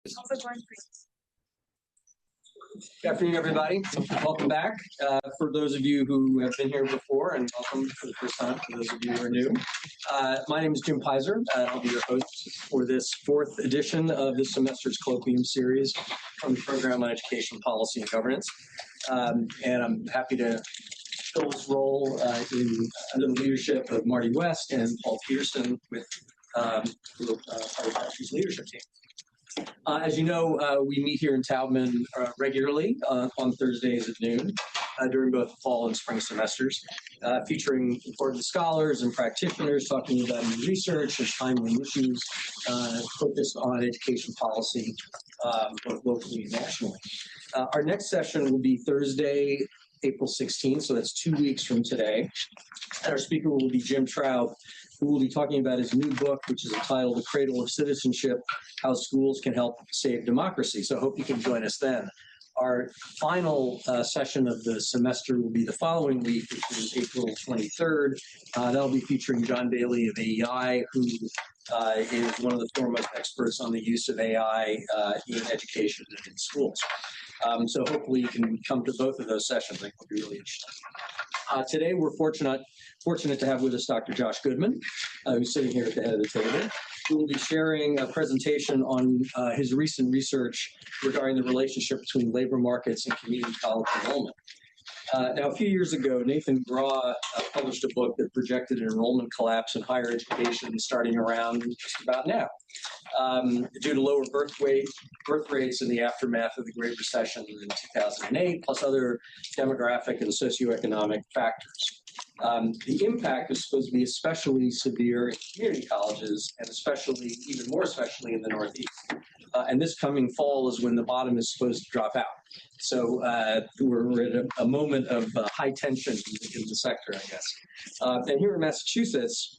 Good afternoon, everybody. Welcome back. For those of you who have been here before, and welcome for the first time for those of you who are new. My name is Jim Pizer. I'll be your host for this fourth edition of this semester's Colloquium Series from the Program on Education Policy and Governance. And I'm happy to fill this role under the leadership of Marty West and Paul Peterson with part of Patrick's leadership team. As you know, we meet here in Taubman regularly on Thursdays at noon during both fall and spring semesters, featuring important scholars and practitioners talking about new research and timely issues focused on education policy, both locally and nationally. Our next session will be Thursday, April 16th, so that's 2 weeks from today. And our speaker will be Jim Traub, who will be talking about his new book, which is entitled The Cradle of Citizenship, How Schools Can Help Save Democracy. So I hope you can join us then. Our final session of the semester will be the following week, which is April 23rd. That'll be featuring John Bailey of AEI, who is one of the foremost experts on the use of AI in education and in schools. So hopefully you can come to both of those sessions. I think it'll be really interesting. Today we're fortunate to have with us Dr. Josh Goodman, who's sitting here at the head of the table, who will be sharing a presentation on his recent research regarding the relationship between labor markets and community college enrollment. Now, a few years ago, Nathan Graw published a book that projected an enrollment collapse in higher education starting around just about now, due to lower birth rates in the aftermath of the Great Recession in 2008, plus other demographic and socioeconomic factors. The impact is supposed to be especially severe in community colleges, and even more especially in the Northeast. And this coming fall is when the bottom is supposed to drop out. So we're at a moment of high tension in the sector, I guess. And here in Massachusetts,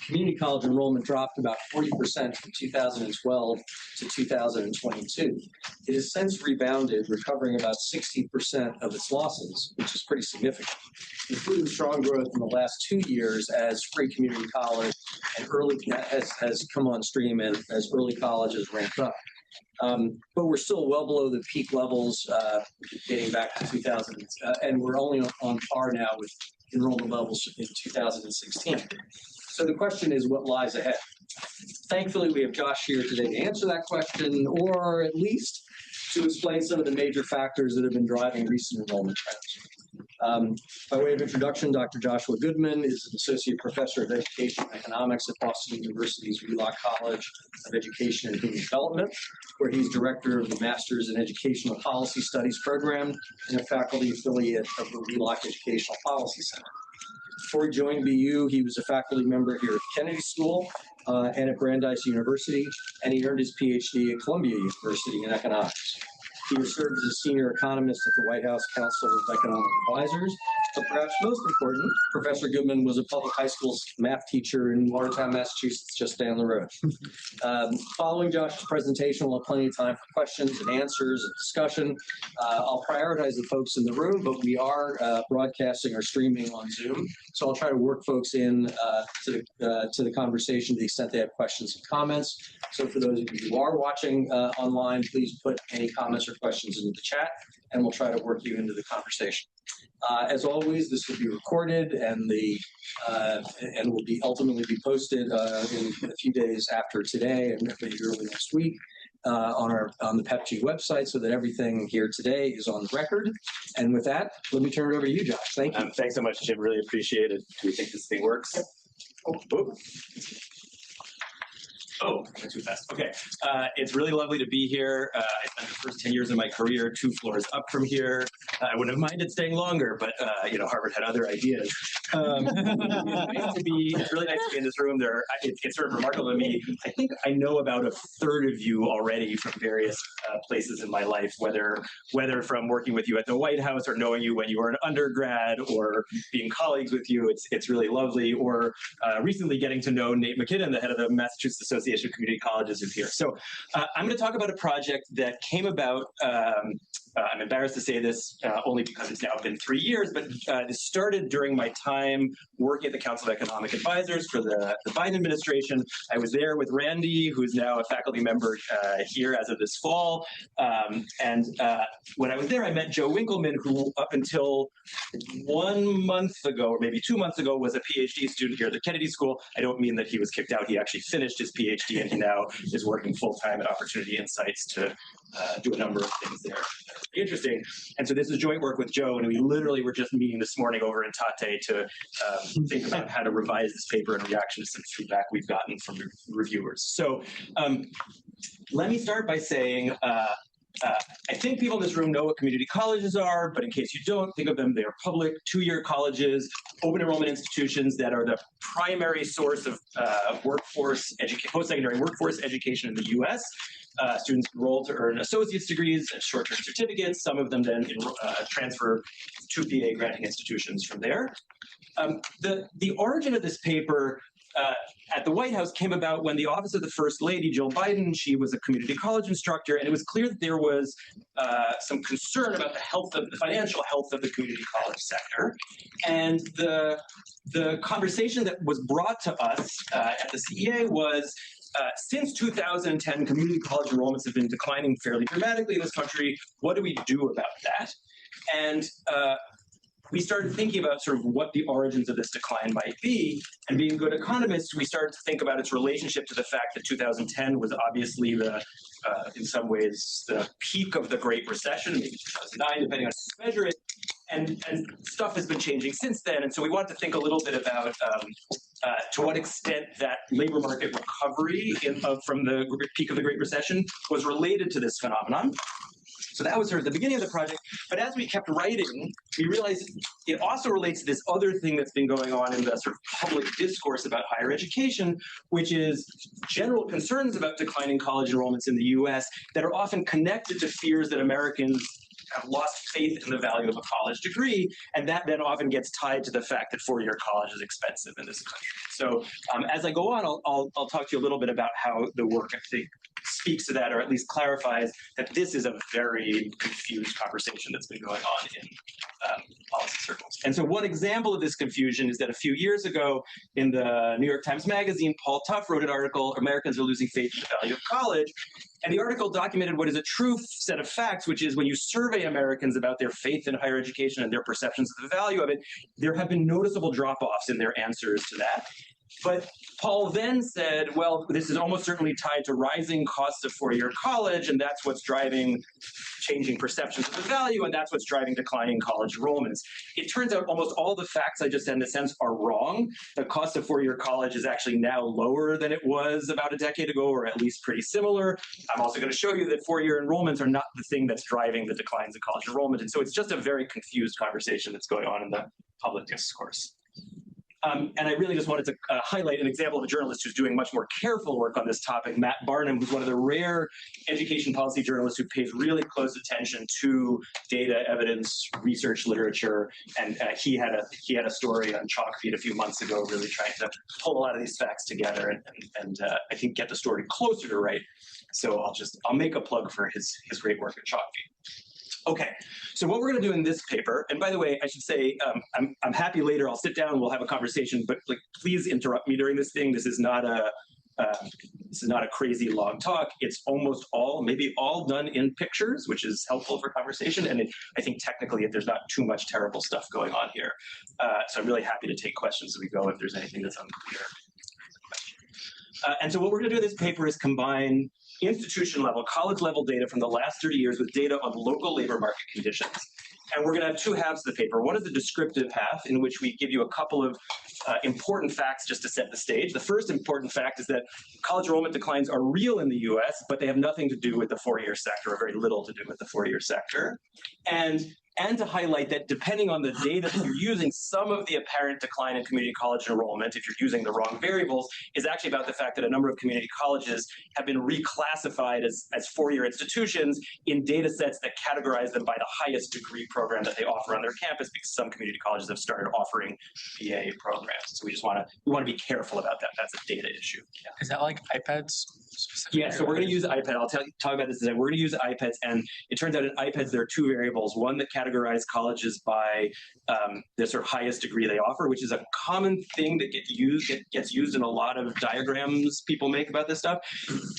community college enrollment dropped about 40% from 2012 to 2022. It has since rebounded, recovering about 60% of its losses, which is pretty significant, including strong growth in the last 2 years as free community college and has come on stream and as early college has ramped up. But we're still well below the peak levels dating back to 2000, and we're only on par now with enrollment levels in 2016. So the question is, what lies ahead? Thankfully, we have Josh here today to answer that question, or at least to explain some of the major factors that have been driving recent enrollment trends. By way of introduction, Dr. Joshua Goodman is an associate professor of education and economics at Boston University's Wheelock College of Education and Human Development, where he's director of the Master's in Educational Policy Studies program and a faculty affiliate of the Wheelock Educational Policy Center. Before he joined BU, he was a faculty member here at Kennedy School and at Brandeis University, and he earned his PhD at Columbia University in economics. He has served as a senior economist at the White House Council of Economic Advisors. But perhaps most important, Professor Goodman was a public high school math teacher in Watertown, Massachusetts, just down the road. Following Josh's presentation, we'll have plenty of time for questions and answers and discussion. I'll prioritize the folks in the room, but we are broadcasting or streaming on Zoom. So I'll try to work folks in to the conversation to the extent they have questions and comments. So for those of you who are watching online, please put any comments or questions into the chat, and we'll try to work you into the conversation. As always, this will be recorded and will be ultimately be posted in a few days after today and maybe early next week on the PEPG website, so that everything here today is on the record. And with that, let me turn it over to you, Josh. Thank you. Thanks so much, Jim. Really appreciate it. Do we think this thing works? Oh, went too fast. Okay. It's really lovely to be here. I spent the first 10 years of my career 2 floors up from here. I wouldn't have minded staying longer, but Harvard had other ideas. It's really nice to be in this room. It's sort of remarkable to me. I think I know about a third of you already from various places in my life, whether from working with you at the White House or knowing you when you were an undergrad or being colleagues with you. It's really lovely. Or recently getting to know Nate McKinnon, the head of the Massachusetts Association Association of Community Colleges is here. So I'm going to talk about a project that came about, I'm embarrassed to say this only because it's now been 3 years, but it started during my time working at the Council of Economic Advisors for the Biden administration. I was there with Randy, who's now a faculty member here as of this fall. When I was there, I met Joe Winkleman, who up until 1 month ago, or maybe 2 months ago, was a PhD student here at the Kennedy School. I don't mean that he was kicked out. He actually finished his PhD, and he now is working full-time at Opportunity Insights to do a number of things there. Interesting. And so this is joint work with Joe, and we literally were just meeting this morning over in Tate to think about how to revise this paper in reaction to some feedback we've gotten from reviewers. So let me start by saying, I think people in this room know what community colleges are, but in case you don't, think of them, they are public, two-year colleges, open enrollment institutions that are the primary source of post-secondary workforce education in the U.S. Students enroll to earn associate's degrees and short-term certificates. Some of them then transfer to PA granting institutions from there. The origin of this paper at the White House came about when the office of the First Lady, Jill Biden, she was a community college instructor, and it was clear that there was some concern about the financial health of the community college sector. And the conversation that was brought to us at the CEA was, since 2010, community college enrollments have been declining fairly dramatically in this country. What do we do about that? And we started thinking about sort of what the origins of this decline might be. And being good economists, we started to think about its relationship to the fact that 2010 was obviously in some ways, the peak of the Great Recession, maybe 2009, depending on how you measure it. And stuff has been changing since then. And so we wanted to think a little bit about to what extent that labor market recovery from the peak of the Great Recession was related to this phenomenon. So that was sort of the beginning of the project. But as we kept writing, we realized it also relates to this other thing that's been going on in the sort of public discourse about higher education, which is general concerns about declining college enrollments in the US that are often connected to fears that Americans have lost faith in the value of a college degree, and that then often gets tied to the fact that four-year college is expensive in this country. So as I go on, I'll talk to you a little bit about how the work, I think, speaks to that, or at least clarifies that this is a very confused conversation that's been going on in policy circles. And so one example of this confusion is that a few years ago in the New York Times Magazine, Paul Tough wrote an article, Americans Are Losing Faith in the Value of College. And the article documented what is a true set of facts, which is when you survey Americans about their faith in higher education and their perceptions of the value of it, there have been noticeable drop-offs in their answers to that. But Paul then said, well, this is almost certainly tied to rising costs of four-year college, and that's what's driving changing perceptions of the value, and that's what's driving declining college enrollments. It turns out almost all the facts I just said in a sense are wrong. The cost of four-year college is actually now lower than it was about a decade ago, or at least pretty similar. I'm also going to show you that four-year enrollments are not the thing that's driving the declines in college enrollment. And so it's just a very confused conversation that's going on in the public discourse. And I really just wanted to highlight an example of a journalist who's doing much more careful work on this topic, Matt Barnum, who's one of the rare education policy journalists who pays really close attention to data, evidence, research, literature. And he had a story on Chalkbeat a few months ago, really trying to pull a lot of these facts together and I think get the story closer to right. So I'll make a plug for his great work at Chalkbeat. Okay, so what we're going to do in this paper, and by the way, I should say, I'm happy later, I'll sit down and we'll have a conversation, but please interrupt me during this thing. This is not a crazy long talk. It's almost all, maybe all done in pictures, which is helpful for conversation. And I think technically there's not too much terrible stuff going on here. So I'm really happy to take questions as we go if there's anything that's unclear. And so what we're going to do in this paper is combine institution-level, college-level data from the last 30 years with data on local labor market conditions. And we're going to have two halves of the paper. One is the descriptive half, in which we give you a couple of important facts just to set the stage. The first important fact is that college enrollment declines are real in the US, but they have nothing to do with the four-year sector, or very little to do with the four-year sector. And and to highlight that depending on the data that you're using, some of the apparent decline in community college enrollment, if you're using the wrong variables, is actually about the fact that a number of community colleges have been reclassified as four-year institutions in data sets that categorize them by the highest degree program that they offer on their campus, because some community colleges have started offering BA programs. So we want to be careful about that. That's a data issue. Yeah. Is that like iPads? Yeah, so we're going to use iPad. I'll talk about this today. We're going to use iPads, and it turns out in iPads there are two variables. One that categorize colleges by the sort of highest degree they offer, which is a common thing that gets used in a lot of diagrams people make about this stuff.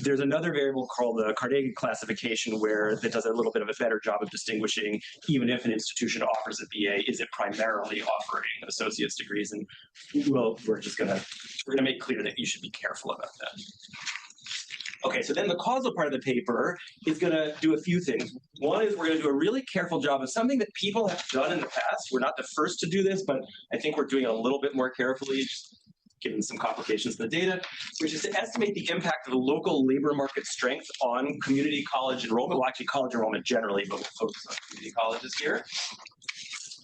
There's another variable called the Carnegie classification that does a little bit of a better job of distinguishing, even if an institution offers a BA, is it primarily offering associate's degrees? And we're gonna make clear that you should be careful about that. Okay, so then the causal part of the paper is going to do a few things. One is we're going to do a really careful job of something that people have done in the past. We're not the first to do this, but I think we're doing it a little bit more carefully, just given some complications in the data, which is to estimate the impact of the local labor market strength on community college enrollment. Well, actually college enrollment generally, but we'll focus on community colleges here.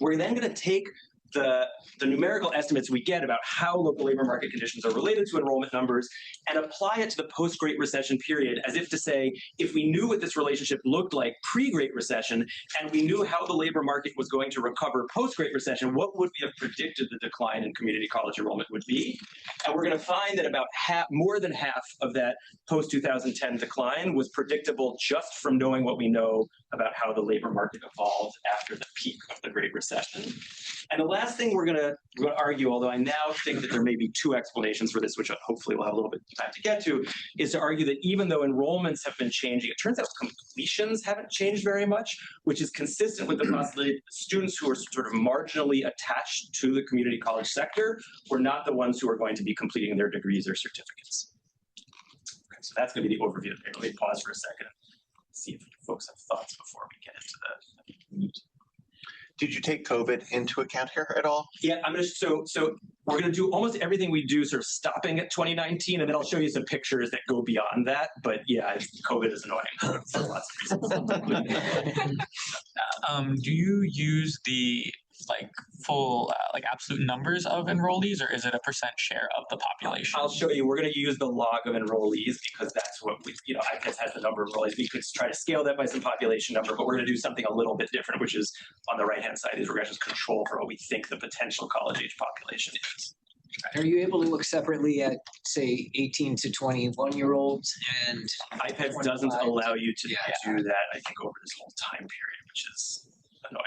We're then going to take the numerical estimates we get about how local labor market conditions are related to enrollment numbers and apply it to the post-Great Recession period, as if to say, if we knew what this relationship looked like pre-Great Recession, and we knew how the labor market was going to recover post-Great Recession, what would we have predicted the decline in community college enrollment would be? And we're going to find that about more than half of that post-2010 decline was predictable just from knowing what we know about how the labor market evolved after the peak of the Great Recession. And the last thing we're going to argue, although I now think that there may be two explanations for this, which hopefully we'll have a little bit of time to get to, is to argue that even though enrollments have been changing, it turns out completions haven't changed very much, which is consistent with the possibility that students who are sort of marginally attached to the community college sector were not the ones who are going to be completing their degrees or certificates. Okay, so that's going to be the overview of the paper. Let me pause for a second, see if folks have thoughts before we get into the meat. Did you take COVID into account here at all? Yeah, so we're going to do almost everything we do sort of stopping at 2019, and then I'll show you some pictures that go beyond that. But yeah, COVID is annoying for lots of reasons. Do you use the full absolute numbers of enrollees, or is it a percent share of the population? I'll show you. We're going to use the log of enrollees because that's what IPEDS has the number of enrollees. We could try to scale that by some population number, but we're going to do something a little bit different, which is on the right-hand side is we're going to just control for what we think the potential college age population is. Are you able to look separately at, say, 18 to 21-year-olds and IPEDS doesn't allow you to do that, I think, over this whole time period, which is annoying.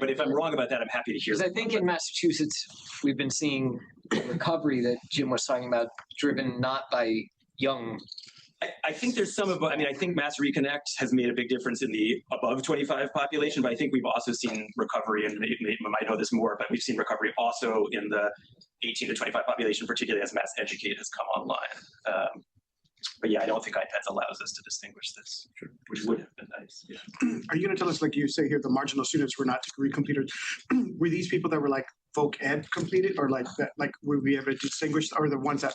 But if I'm wrong about that, I'm happy to hear. Because I think in Massachusetts, we've been seeing recovery that Jim was talking about, driven not by young. I think there's some of, I think Mass Reconnect has made a big difference in the above 25 population, but I think we've also seen recovery, and you might know this more, but we've seen recovery also in the 18 to 25 population, particularly as Mass Educate has come online. But yeah, I don't think IPEDS allows us to distinguish this, which would have been nice. Yeah. Are you going to tell us, like you say here, the marginal students were not degree completers? Were these people that were voc ed completed, or were we able to distinguish, or the ones that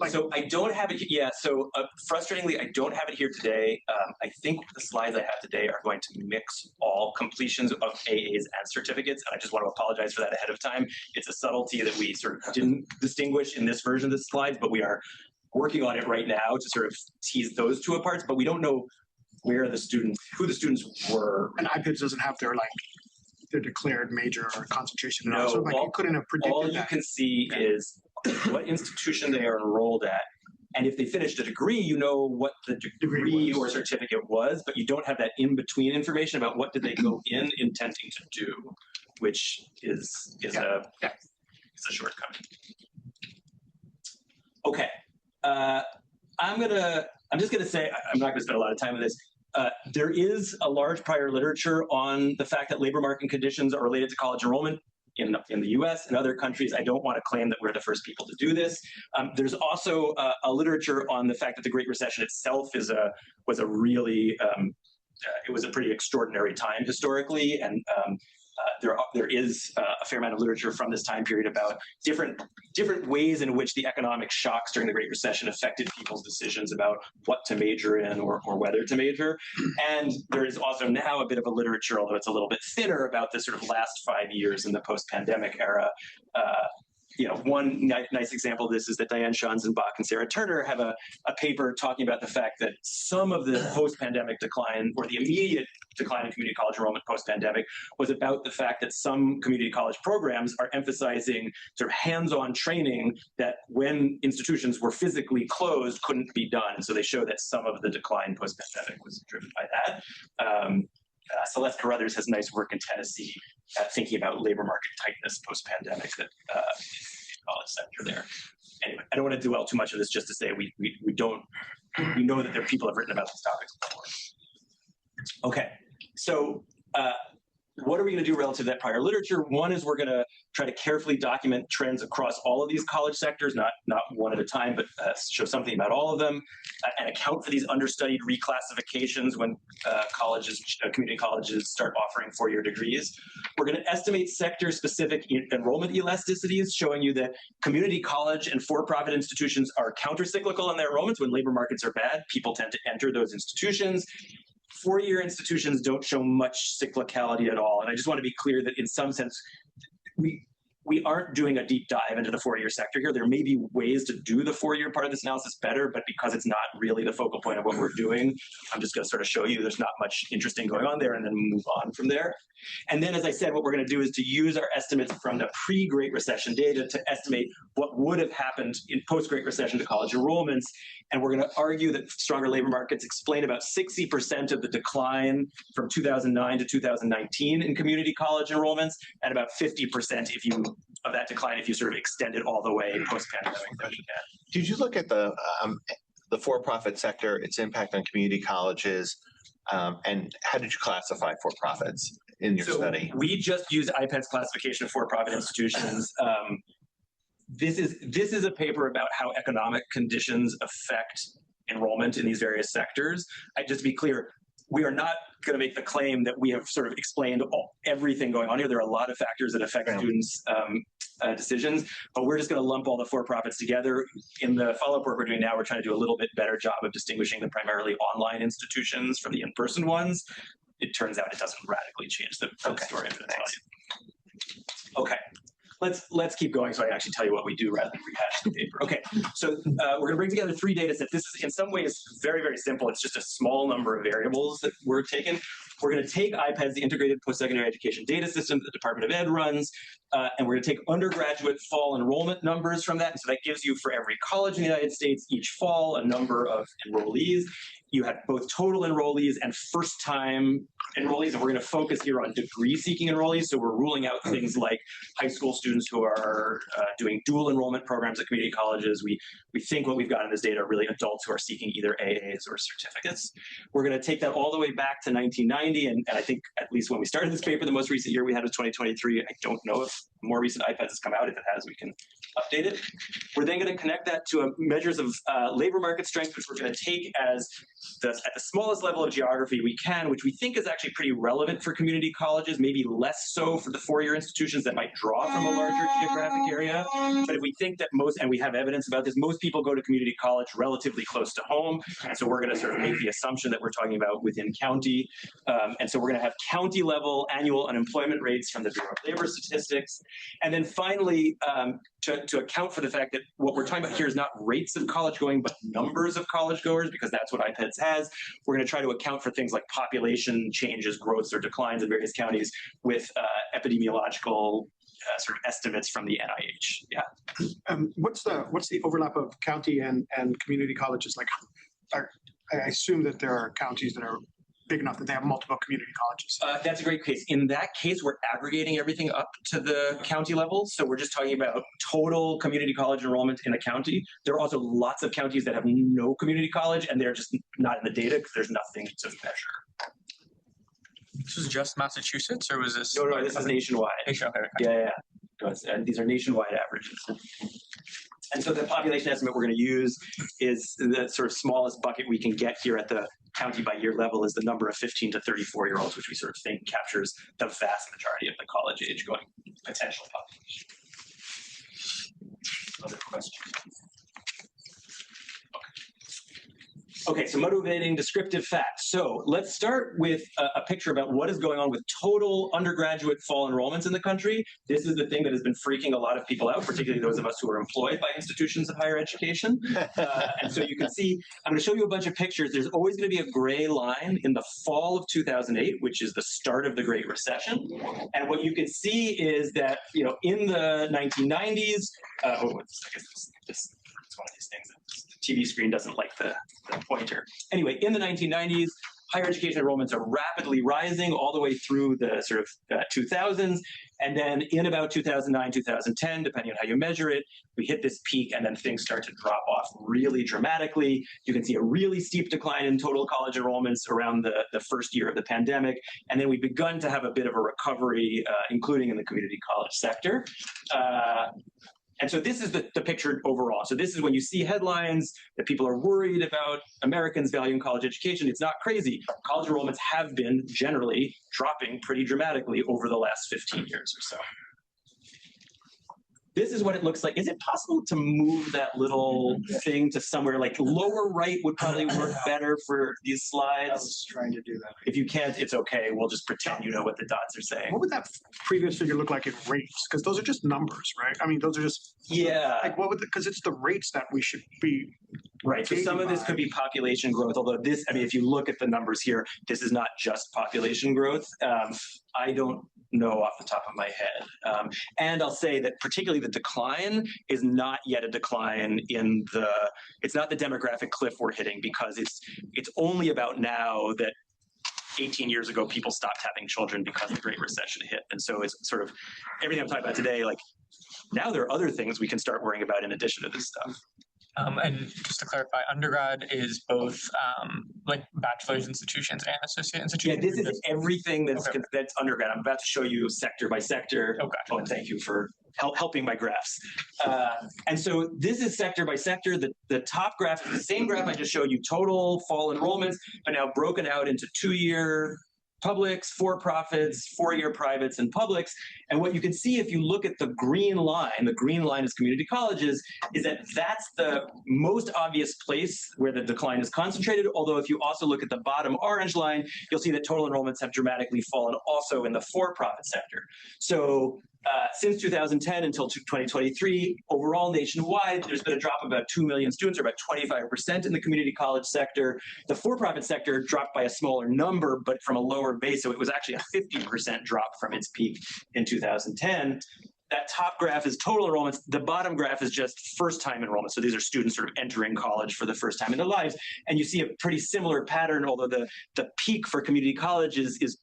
So I don't have it. Yeah. So frustratingly, I don't have it here today. I think the slides I have today are going to mix all completions of AAs and certificates. And I just want to apologize for that ahead of time. It's a subtlety that we sort of didn't distinguish in this version of the slides, but we are working on it right now to sort of tease those two apart. But we don't know who the students were. And IPEDS doesn't have their declared major or concentration. No, so you couldn't have predicted all that. You can see is what institution they are enrolled at. And if they finished a degree, you know what the degree or certificate was, but you don't have that in-between information about what did they go in intending to do, which is a shortcoming. Okay. I'm just gonna say, I'm not gonna spend a lot of time on this. There is a large prior literature on the fact that labor market conditions are related to college enrollment in the US and other countries. I don't want to claim that we're the first people to do this. There's also a literature on the fact that the Great Recession itself was a really, it was a pretty extraordinary time historically, and there is a fair amount of literature from this time period about different ways in which the economic shocks during the Great Recession affected people's decisions about what to major in or whether to major. And there is also now a bit of a literature, although it's a little bit thinner, about the sort of last 5 years in the post-pandemic era. One nice example of this is that Diane Schanzenbach and Sarah Turner have a paper talking about the fact that some of the post-pandemic decline, or the immediate decline in community college enrollment post-pandemic, was about the fact that some community college programs are emphasizing sort of hands-on training that when institutions were physically closed couldn't be done. So they show that some of the decline post-pandemic was driven by that. Celeste Carruthers has nice work in Tennessee thinking about labor market tightness post-pandemic that college sector there. Anyway, I don't want to dwell too much on this, just to say we know that there are people have written about these topics before. Okay, so what are we going to do relative to that prior literature? One is we're going to try to carefully document trends across all of these college sectors, not one at a time, but show something about all of them, and account for these understudied reclassifications when community colleges start offering four-year degrees. We're going to estimate sector-specific enrollment elasticities, showing you that community college and for-profit institutions are countercyclical in their enrollments. When labor markets are bad, people tend to enter those institutions. Four-year institutions don't show much cyclicality at all. And I just want to be clear that in some sense, we aren't doing a deep dive into the four-year sector here. There may be ways to do the four-year part of this analysis better, but because it's not really the focal point of what we're doing, I'm just going to sort of show you there's not much interesting going on there and then move on from there. And then, as I said, what we're going to do is to use our estimates from the pre-Great Recession data to estimate what would have happened in post-Great Recession to college enrollments. And we're going to argue that stronger labor markets explain about 60% of the decline from 2009 to 2019 in community college enrollments, and about 50% of that decline if you sort of extend it all the way post-pandemic. Did you look at the for-profit sector, its impact on community colleges, and how did you classify for-profits in your study? We just used IPED's classification of for-profit institutions. This is a paper about how economic conditions affect enrollment in these various sectors. Just to be clear, we are not going to make the claim that we have sort of explained everything going on here. There are a lot of factors that affect students' decisions, but we're just going to lump all the for-profits together. In the follow-up work we're doing now, we're trying to do a little bit better job of distinguishing the primarily online institutions from the in-person ones. It turns out it doesn't radically change the story. Okay. Let's keep going so I can actually tell you what we do rather than rehash the paper. Okay, so we're going to bring together three data sets. This is in some ways very, very simple. It's just a small number of variables that we're taking. We're going to take IPEDS, the Integrated Post-Secondary Education Data System that the Department of Ed runs, and we're going to take undergraduate fall enrollment numbers from that. And so that gives you for every college in the United States each fall a number of enrollees. You have both total enrollees and first-time enrollees, and we're going to focus here on degree-seeking enrollees. So we're ruling out things like high school students who are doing dual enrollment programs at community colleges. We think what we've got in this data are really adults who are seeking either AAs or certificates. We're going to take that all the way back to 1990, and I think at least when we started this paper, the most recent year we had was 2023. I don't know if more recent IPEDS has come out. If it has, we can update it. We're then going to connect that to measures of labor market strength, which we're going to take as at the smallest level of geography we can, which we think is actually pretty relevant for community colleges, maybe less so for the four-year institutions that might draw from a larger geographic area. But if we think that and we have evidence about this, most people go to community college relatively close to home. And so we're going to sort of make the assumption that we're talking about within county. And so we're going to have county level annual unemployment rates from the Bureau of Labor Statistics. And then finally, to account for the fact that what we're talking about here is not rates of college going, but numbers of college goers, because that's what IPEDS has. We're going to try to account for things like population changes, growths, or declines in various counties with epidemiological sort of estimates from the NIH. Yeah. What's the overlap of county and community colleges? Like, I assume that there are counties that are big enough that they have multiple community colleges. That's a great case. In that case, we're aggregating everything up to the county level. So we're just talking about total community college enrollment in a county. There are also lots of counties that have no community college, and they're just not in the data because there's nothing to measure. This was just Massachusetts, or was this? No, this is nationwide. Nationwide. Yeah. And these are nationwide averages. And so the population estimate we're going to use is the sort of smallest bucket we can get here at the county by year level is the number of 15 to 34-year-olds, which we sort of think captures the vast majority of the college age going potential population. Other questions? Okay, so motivating descriptive facts. So let's start with a picture about what is going on with total undergraduate fall enrollments in the country. This is the thing that has been freaking a lot of people out, particularly those of us who are employed by institutions of higher education. And so you can see, I'm going to show you a bunch of pictures. There's always going to be a gray line in the fall of 2008, which is the start of the Great Recession. And what you can see is that, you know, in the 1990s, I guess this it's one of these things that the TV screen doesn't like the pointer. Anyway, in the 1990s, higher education enrollments are rapidly rising all the way through the sort of 2000s. And then in about 2009, 2010, depending on how you measure it, we hit this peak and then things start to drop off really dramatically. You can see a really steep decline in total college enrollments around the first year of the pandemic. And then we've begun to have a bit of a recovery, including in the community college sector. And so this is the picture overall. So this is when you see headlines that people are worried about Americans valuing college education. It's not crazy. College enrollments have been generally dropping pretty dramatically over the last 15 years or so. This is what it looks like. Is it possible to move that little thing to somewhere like lower right would probably work better for these slides? I was trying to do that. If you can't, it's okay. We'll just pretend you know what the dots are saying. What would that previous figure look like in rates? Because those are just numbers, right? I mean, those are just like what would because it's the rates that we should be. Right. So some of this could be population growth, although this, I mean, if you look at the numbers here, this is not just population growth. I don't know off the top of my head. And I'll say that particularly the decline is not yet a decline in it's not the demographic cliff we're hitting, because it's only about now that 18 years ago, people stopped having children because the Great Recession hit. And so it's sort of everything I'm talking about today, like now there are other things we can start worrying about in addition to this stuff. And just to clarify, undergrad is both like bachelor's institutions and associate institutions? Yeah, this is everything that's undergrad. I'm about to show you sector by sector. Oh, gotcha. Oh, and thank you for helping my graphs. And so this is sector by sector. The top graph is the same graph I just showed you, total fall enrollments, but now broken out into 2-year publics, for-profits, 4-year privates, and publics. And what you can see if you look at the green line is community colleges, is that that's the most obvious place where the decline is concentrated. Although if you also look at the bottom orange line, you'll see that total enrollments have dramatically fallen also in the for-profit sector. So since 2010 until 2023, overall nationwide, there's been a drop of about 2 million students, or about 25% in the community college sector. The for-profit sector dropped by a smaller number, but from a lower base. So it was actually a 50% drop from its peak in 2010. That top graph is total enrollments. The bottom graph is just first-time enrollment. So these are students sort of entering college for the first time in their lives. And you see a pretty similar pattern, although the peak for community colleges is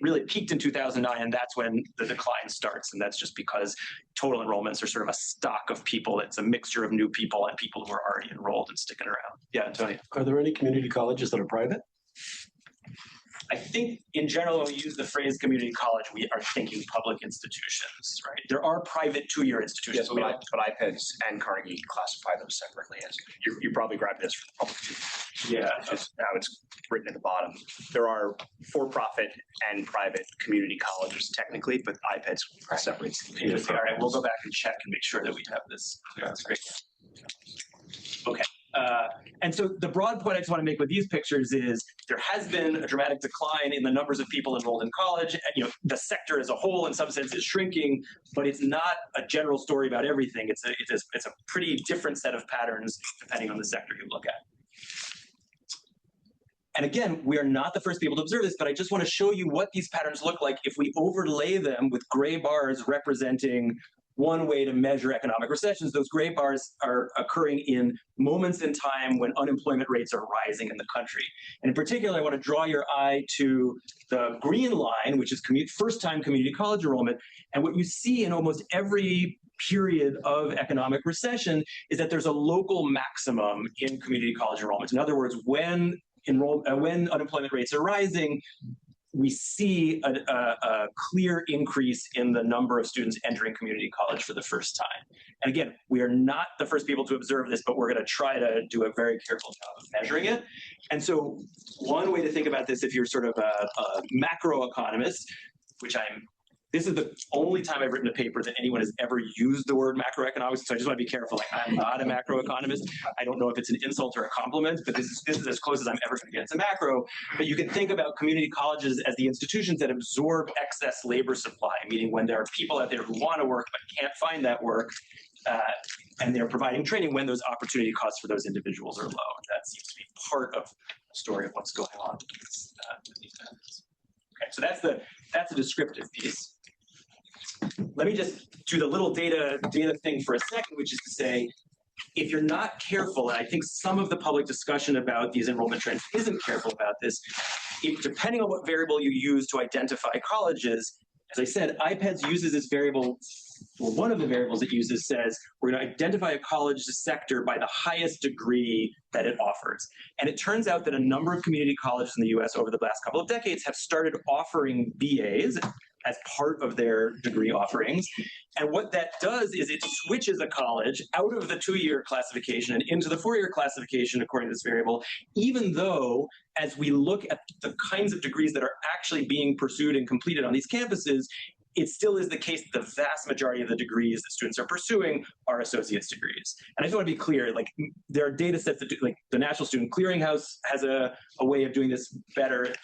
really peaked in 2009, and that's when the decline starts. And that's just because total enrollments are sort of a stock of people. It's a mixture of new people and people who are already enrolled and sticking around. Yeah, Antonio. Are there any community colleges that are private? I think in general, when we use the phrase community college, we are thinking public institutions, right? There are private 2-year institutions. Yes, but IPEDS and Carnegie classify them separately as you probably grabbed this from the public too. Yeah. Just how it's written at the bottom. There are for-profit and private community colleges technically, but IPEDS separates. All right, we'll go back and check and make sure that we have this. That's great. Okay. And so the broad point I just want to make with these pictures is there has been a dramatic decline in the numbers of people enrolled in college. And, you know, the sector as a whole, in some sense, is shrinking, but it's not a general story about everything. It's a pretty different set of patterns depending on the sector you look at. And again, we are not the first people to observe this, but I just want to show you what these patterns look like if we overlay them with gray bars representing one way to measure economic recessions. Those gray bars are occurring in moments in time when unemployment rates are rising in the country. And in particular, I want to draw your eye to the green line, which is first-time community college enrollment. And what you see in almost every period of economic recession is that there's a local maximum in community college enrollment. In other words, when unemployment rates are rising, we see a clear increase in the number of students entering community college for the first time. And again, we are not the first people to observe this, but we're going to try to do a very careful job of measuring it. And so one way to think about this, if you're sort of a macroeconomist, which this is the only time I've written a paper that anyone has ever used the word macroeconomics. So I just want to be careful. Like, I'm not a macroeconomist. I don't know if it's an insult or a compliment, but this is as close as I'm ever going to get to macro. But you can think about community colleges as the institutions that absorb excess labor supply, meaning when there are people out there who want to work but can't find that work, and they're providing training when those opportunity costs for those individuals are low. And that seems to be part of the story of what's going on with these families. Okay, so that's a descriptive piece. Let me just do the little data thing for a second, which is to say, if you're not careful, and I think some of the public discussion about these enrollment trends isn't careful about this, depending on what variable you use to identify colleges, as I said, IPEDS uses this variable, or one of the variables it uses says, we're going to identify a college sector by the highest degree that it offers. And it turns out that a number of community colleges in the US over the last couple of decades have started offering BAs as part of their degree offerings. And what that does is it switches a college out of the 2-year classification and into the 4-year classification according to this variable, even though as we look at the kinds of degrees that are actually being pursued and completed on these campuses, it still is the case that the vast majority of the degrees that students are pursuing are associate's degrees. And I just want to be clear, like, there are data sets that do, like the National Student Clearinghouse has a way of doing this better. It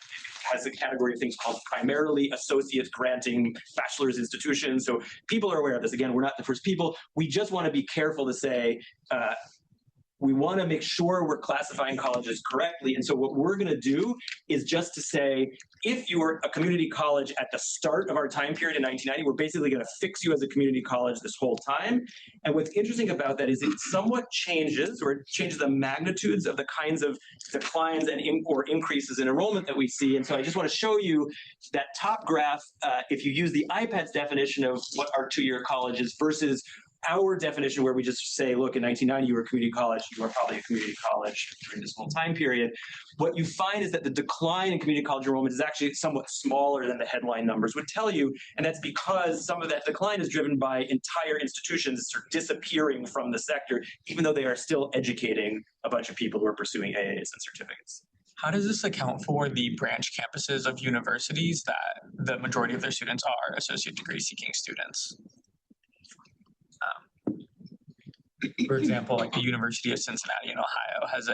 has a category of things called primarily associates granting bachelor's institutions. So people are aware of this. Again, we're not the first people. We just want to be careful to say, we want to make sure we're classifying colleges correctly. And so what we're going to do is just to say, if you were a community college at the start of our time period in 1990, we're basically going to fix you as a community college this whole time. And what's interesting about that is it somewhat changes, or it changes the magnitudes of the kinds of declines and or increases in enrollment that we see. And so I just want to show you that top graph, if you use the IPEDS definition of what are 2-year colleges versus our definition, where we just say, look, in 1990, you were a community college, you are probably a community college during this whole time period. What you find is that the decline in community college enrollment is actually somewhat smaller than the headline numbers would tell you. And that's because some of that decline is driven by entire institutions sort of disappearing from the sector, even though they are still educating a bunch of people who are pursuing AAs and certificates. How does this account for the branch campuses of universities that the majority of their students are associate degree seeking students? For example, like the University of Cincinnati in Ohio has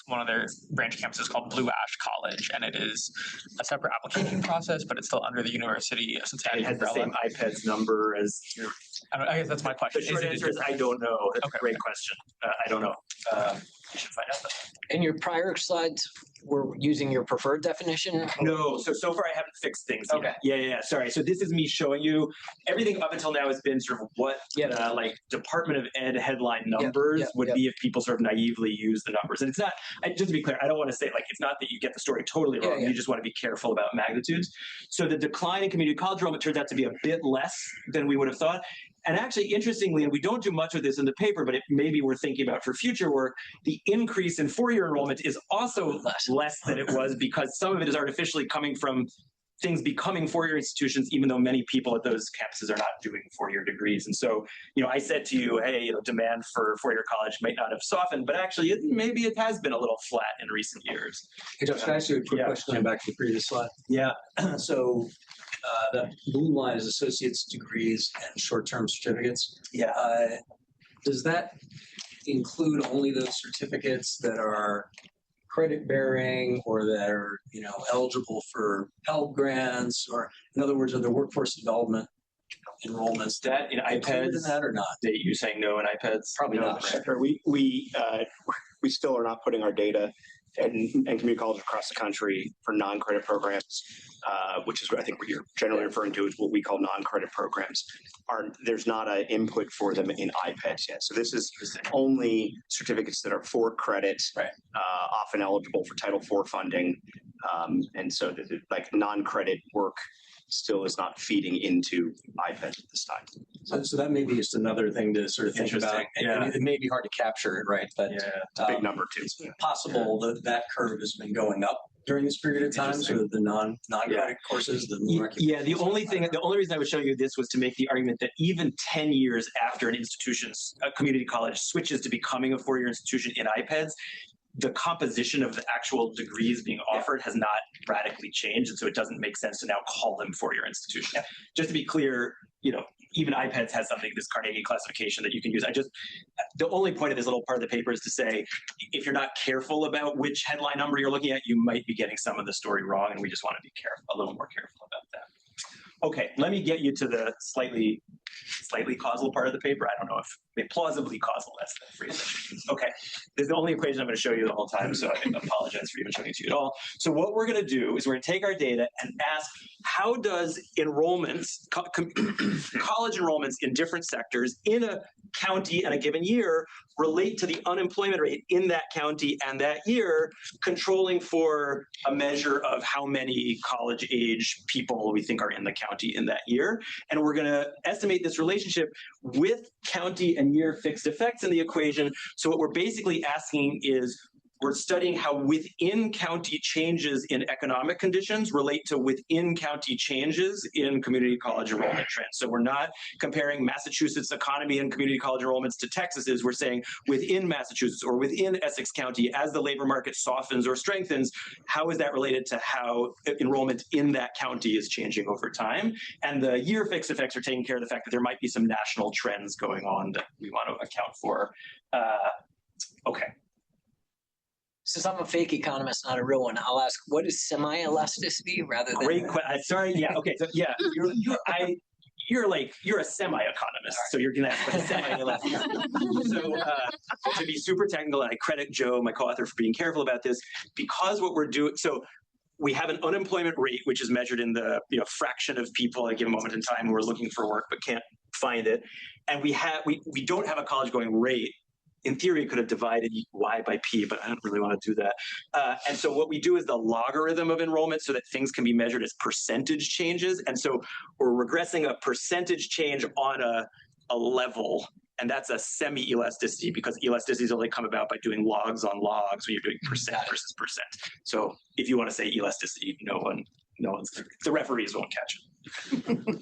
one of their branch campuses called Blue Ash College, and it is a separate application process, but it's still under the University of Cincinnati. It has the same IPEDS number as your... I guess that's my question. The short answer is I don't know. That's a great question. I don't know. You should find out. In your prior slides, we're using your preferred definition? No, so far I haven't fixed things Okay. yet. Yeah. Sorry. So this is me showing you everything up until now has been sort of what like Department of Ed headline numbers would be if people sort of naively use the numbers. And it's not, just to be clear, I don't want to say like it's not that you get the story totally wrong. You just want to be careful about magnitudes. So the decline in community college enrollment turns out to be a bit less than we would have thought. And actually, interestingly, and we don't do much of this in the paper, but it maybe we're thinking about for future work, the increase in 4-year enrollment is also less than it was because some of it is artificially coming from things becoming 4-year institutions, even though many people at those campuses are not doing 4-year degrees. And so, I said to you, hey, demand for 4-year college might not have softened, but actually maybe it has been a little flat in recent years. Hey, Josh, can I ask you a quick question back to the previous slide? Yeah. So the blue line is associate's degrees and short-term certificates. Yeah. Does that include only those certificates that are credit bearing or that are, eligible for Pell grants, or in other words, are there workforce development enrollments that in IPEDS in that or not? That you saying no in IPEDS? Probably no, not. Sure. We still are not putting our data and community colleges across the country for non-credit programs, which is what I think what you're generally referring to is what we call non-credit programs. There's not an input for them in IPEDS yet. So this is only certificates that are for credit, often eligible for Title IV funding. And so like non-credit work still is not feeding into IPEDS at this time. So that may be just another thing to sort of think about. And it may be hard to capture it, right? But it's a big number too. It's possible that curve has been going up during this period of time? So the non-credit courses, the more Yeah, the only reason I would show you this was to make the argument that even 10 years after an institution's community college switches to becoming a four-year institution in IPEDS, the composition of the actual degrees being offered has not radically changed, and so it doesn't make sense to now call them four-year institutions. Yeah. Just to be clear, even IPEDS has something, this Carnegie classification that you can use. The only point of this little part of the paper is to say, if you're not careful about which headline number you're looking at, you might be getting some of the story wrong, and we just want to be a little more careful about that. Okay, let me get you to the slightly causal part of the paper. I don't know if plausibly causal, that's the phrase. Okay, this is the only equation I'm going to show you the whole time, so I apologize for even showing it to you at all. So what we're going to do is we're going to take our data and ask, how does enrollments, college enrollments in different sectors in a county and a given year relate to the unemployment rate in that county and that year, controlling for a measure of how many college-age people we think are in the county in that year. And we're going to estimate this relationship with county and year fixed effects in the equation. So what we're basically asking is, we're studying how within county changes in economic conditions relate to within county changes in community college enrollment trends. So we're not comparing Massachusetts economy and community college enrollments to Texas's. We're saying within Massachusetts or within Essex County, as the labor market softens or strengthens, how is that related to how enrollment in that county is changing over time? And the year fixed effects are taking care of the fact that there might be some national trends going on that we want to account for. Okay. Since I'm a fake economist, not a real one, I'll ask, what is semi-elasticity rather than... Great question. Sorry. Yeah. Okay. So yeah, you're a semi-economist, so you're going to ask what semi-elasticity. So to be super technical, and I credit Joe, my co-author, for being careful about this, because what we're doing, so we have an unemployment rate, which is measured in the fraction of people at a given moment in time who are looking for work but can't find it, and we don't have a college-going rate. In theory, it could have divided Y by P, but I don't really want to do that. And so what we do is the logarithm of enrollment so that things can be measured as percentage changes. And so we're regressing a percentage change on a level, and that's a semi-elasticity, because elasticities only come about by doing logs on logs when you're doing percent versus percent. So if you want to say elasticity, no one's the referees won't catch it.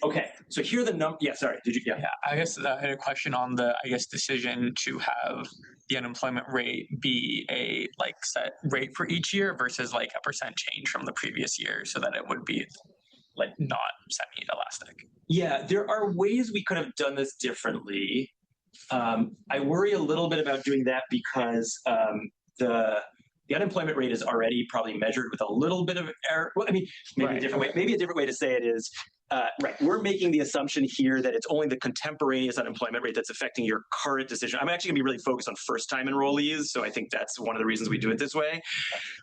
Okay, so here are the numbers. Yeah, sorry. Did you? Yeah. I guess I had a question on the decision to have the unemployment rate be a set rate for each year versus a percent change from the previous year, so that it would be not semi-elastic. Yeah, there are ways we could have done this differently. I worry a little bit about doing that because the unemployment rate is already probably measured with a little bit of error. Well, I mean, maybe a different way to say it is, right, we're making the assumption here that it's only the contemporaneous unemployment rate that's affecting your current decision. I'm actually going to be really focused on first-time enrollees, so I think that's one of the reasons we do it this way.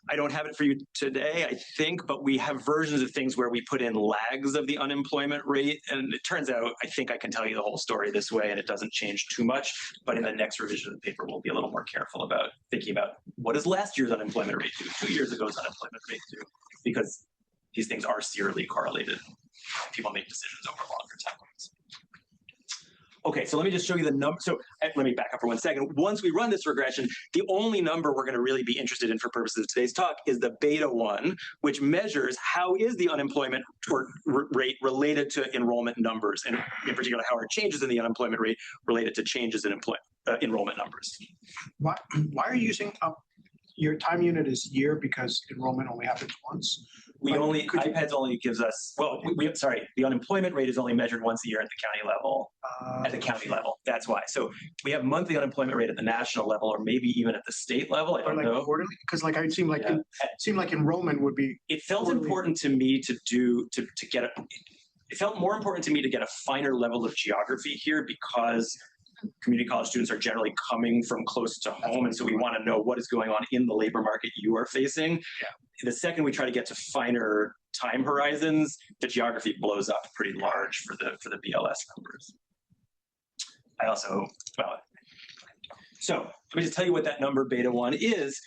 I don't have it for you today, I think, but we have versions of things where we put in lags of the unemployment rate, and it turns out I think I can tell you the whole story this way, and it doesn't change too much, but in the next revision of the paper, we'll be a little more careful about thinking about what does last year's unemployment rate do, 2 years ago's unemployment rate do, because these things are serially correlated. People make decisions over longer timelines. Okay, so let me just show you the number. So let me back up for 1 second. Once we run this regression, the only number we're going to really be interested in for purposes of today's talk is the beta 1, which measures how is the unemployment rate related to enrollment numbers, and in particular, how are changes in the unemployment rate related to changes in enrollment numbers. Why are you using your time unit is year because enrollment only happens once? IPEDS only gives us, the unemployment rate is only measured once a year at the county level. That's why. So we have monthly unemployment rate at the national level, or maybe even at the state level. I don't know. Quarterly? Because it seemed like enrollment would be. It felt quarterly. Important to me it felt more important to me to get a finer level of geography here, because community college students are generally coming from close to home, and so we want to know what is going on in the labor market you are facing. Yeah. The second we try to get to finer time horizons, the geography blows up pretty large for the BLS numbers. So let me just tell you what that number beta 1 is.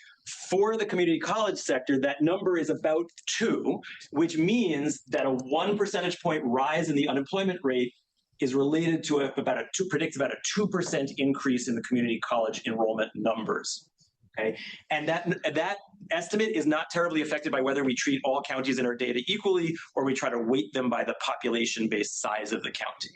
For the community college sector, that number is about 2, which means that a 1 percentage point rise in the unemployment rate is related to predicts about a 2% increase in the community college enrollment numbers. Okay, and that estimate is not terribly affected by whether we treat all counties in our data equally or we try to weight them by the population-based size of the county.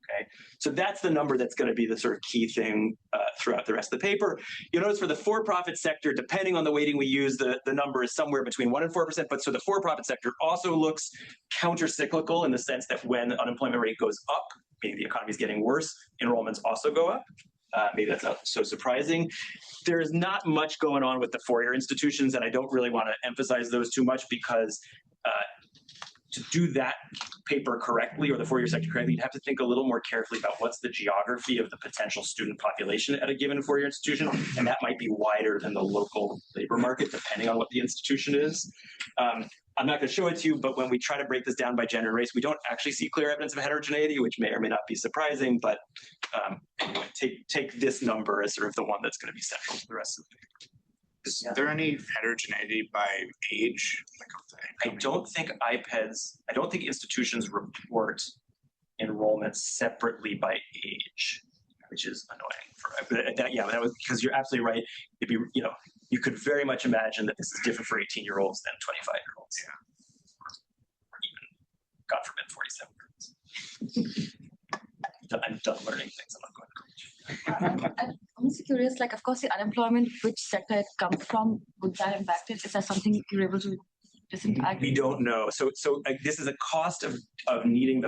Okay, so that's the number that's going to be the sort of key thing throughout the rest of the paper. You'll notice for the for-profit sector, depending on the weighting we use, the number is somewhere between 1% and 4%. But so the for-profit sector also looks counter-cyclical in the sense that when the unemployment rate goes up, meaning the economy is getting worse, enrollments also go up. Maybe that's not so surprising. There is not much going on with the four-year institutions, and I don't really want to emphasize those too much because to do that paper correctly or the four-year sector correctly, you'd have to think a little more carefully about what's the geography of the potential student population at a given four-year institution, and that might be wider than the local labor market, depending on what the institution is. I'm not going to show it to you, but when we try to break this down by gender and race, we don't actually see clear evidence of heterogeneity, which may or may not be surprising, but anyway, take this number as sort of the one that's going to be central to the rest of the paper. Is there any heterogeneity by age? I don't think institutions report enrollment separately by age, which is annoying. But that was because you're absolutely right. It'd be, you could very much imagine that this is different for 18-year-olds than 25-year-olds. Yeah. Or even, God forbid, 47-year-olds. I'm done learning things. I'm not going to college. I'm also curious, of course, the unemployment, which sector it comes from, would that impact it? Is that something you're able to disentangle? We don't know. So this is a cost of needing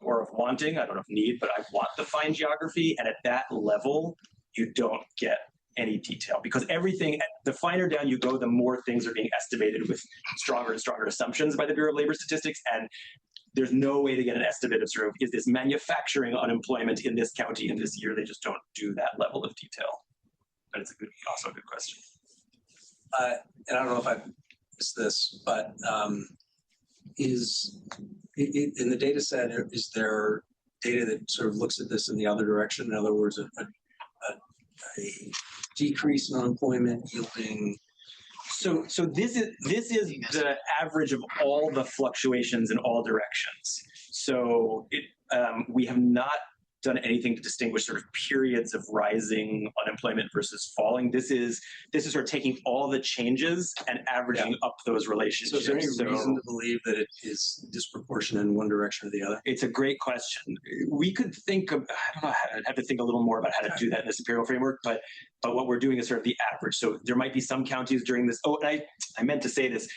or of wanting. I don't know if need, but I want the fine geography. And at that level, you don't get any detail because everything, the finer down you go, the more things are being estimated with stronger and stronger assumptions by the Bureau of Labor Statistics. And there's no way to get an estimate of sort of, is this manufacturing unemployment in this county in this year? They just don't do that level of detail. But it's also a good question. And I don't know if I missed this, but in the data set, is there data that sort of looks at this in the other direction? In other words, a decrease in unemployment yielding. So this is the average of all the fluctuations in all directions. So we have not done anything to distinguish sort of periods of rising unemployment versus falling. This is sort of taking all the changes and averaging up those relationships. So is there any reason to believe that it is disproportionate in one direction or the other? It's a great question. We could think of, I don't know, I'd have to think a little more about how to do that in this imperial framework, but what we're doing is sort of the average. So there might be some counties during this, and I meant to say this,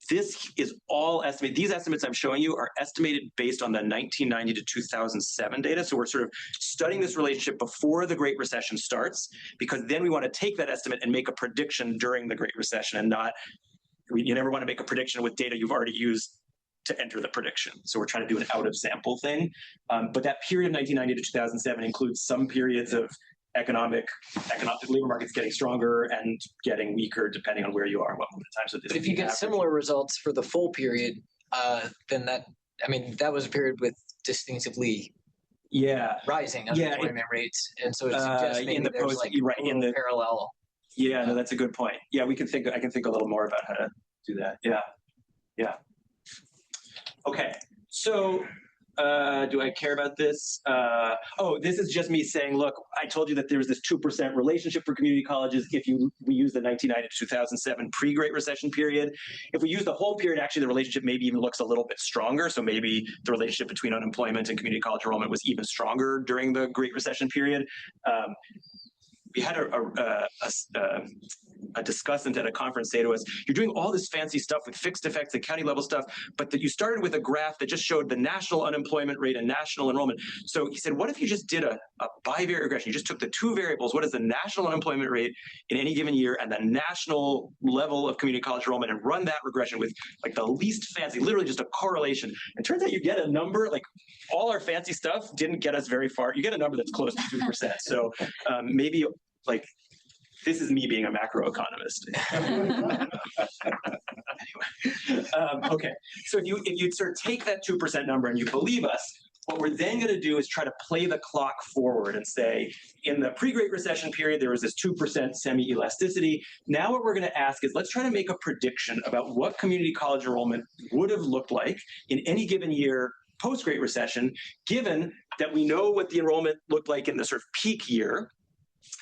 this is all estimated. These estimates I'm showing you are estimated based on the 1990 to 2007 data. So we're sort of studying this relationship before the Great Recession starts, because then we want to take that estimate and make a prediction during the Great Recession and not, you never want to make a prediction with data you've already used to enter the prediction. So we're trying to do an out of sample thing. But that period of 1990 to 2007 includes some periods of economic labor markets getting stronger and getting weaker depending on where you are and what moment of time. So but if you get similar results for the full period, then that was a period with distinctively rising unemployment rates, and so it suggests maybe there's in the parallel. Yeah, no, that's a good point. Yeah, I can think a little more about how to do that. Yeah. Okay, so. Do I care about this? This is just me saying, look, I told you that there was this 2% relationship for community colleges if we use the 1990 to 2007 pre-Great Recession period. If we use the whole period, actually the relationship maybe even looks a little bit stronger. So maybe the relationship between unemployment and community college enrollment was even stronger during the Great Recession period. We had a discussant at a conference say to us, you're doing all this fancy stuff with fixed effects and county level stuff, but that you started with a graph that just showed the national unemployment rate and national enrollment. So he said, what if you just did a bivariate regression? You just took the two variables. What is the national unemployment rate in any given year and the national level of community college enrollment, and run that regression with like the least fancy, literally just a correlation. And turns out you get a number, like all our fancy stuff didn't get us very far. You get a number that's close to 2%. So maybe like, this is me being a macroeconomist. Anyway, okay. So if you sort of take that 2% number and you believe us, what we're then going to do is try to play the clock forward and say, in the pre-Great Recession period, there was this 2% semi-elasticity. Now what we're going to ask is, let's try to make a prediction about what community college enrollment would have looked like in any given year post-Great Recession, given that we know what the enrollment looked like in the sort of peak year,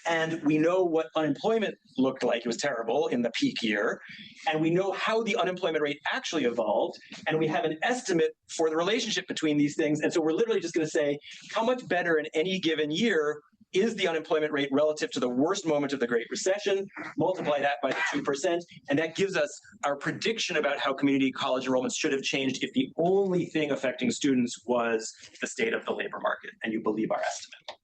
And we know what unemployment looked like. It was terrible in the peak year. And we know how the unemployment rate actually evolved. And we have an estimate for the relationship between these things. And so we're literally just going to say, how much better in any given year is the unemployment rate relative to the worst moment of the Great Recession? Multiply that by the 2%. And that gives us our prediction about how community college enrollments should have changed if the only thing affecting students was the state of the labor market. And you believe our estimate.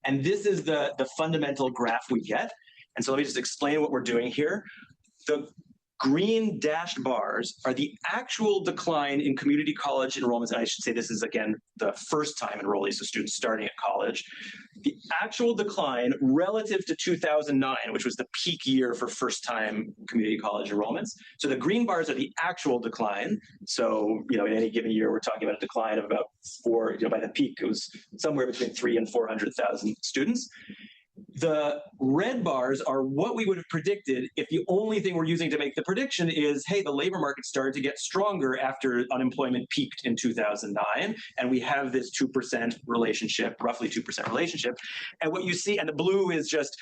And this is the fundamental graph we get. And so let me just explain what we're doing here. The green dashed bars are the actual decline in community college enrollments. And I should say this is, again, the first-time enrollees, so students starting at college. The actual decline relative to 2009, which was the peak year for first-time community college enrollments. So the green bars are the actual decline. So, in any given year, we're talking about a decline of about by the peak, it was somewhere between 300,000 and 400,000 students. The red bars are what we would have predicted if the only thing we're using to make the prediction is, hey, the labor market started to get stronger after unemployment peaked in 2009, and we have this 2% relationship, roughly 2% relationship. And what you see, and the blue is just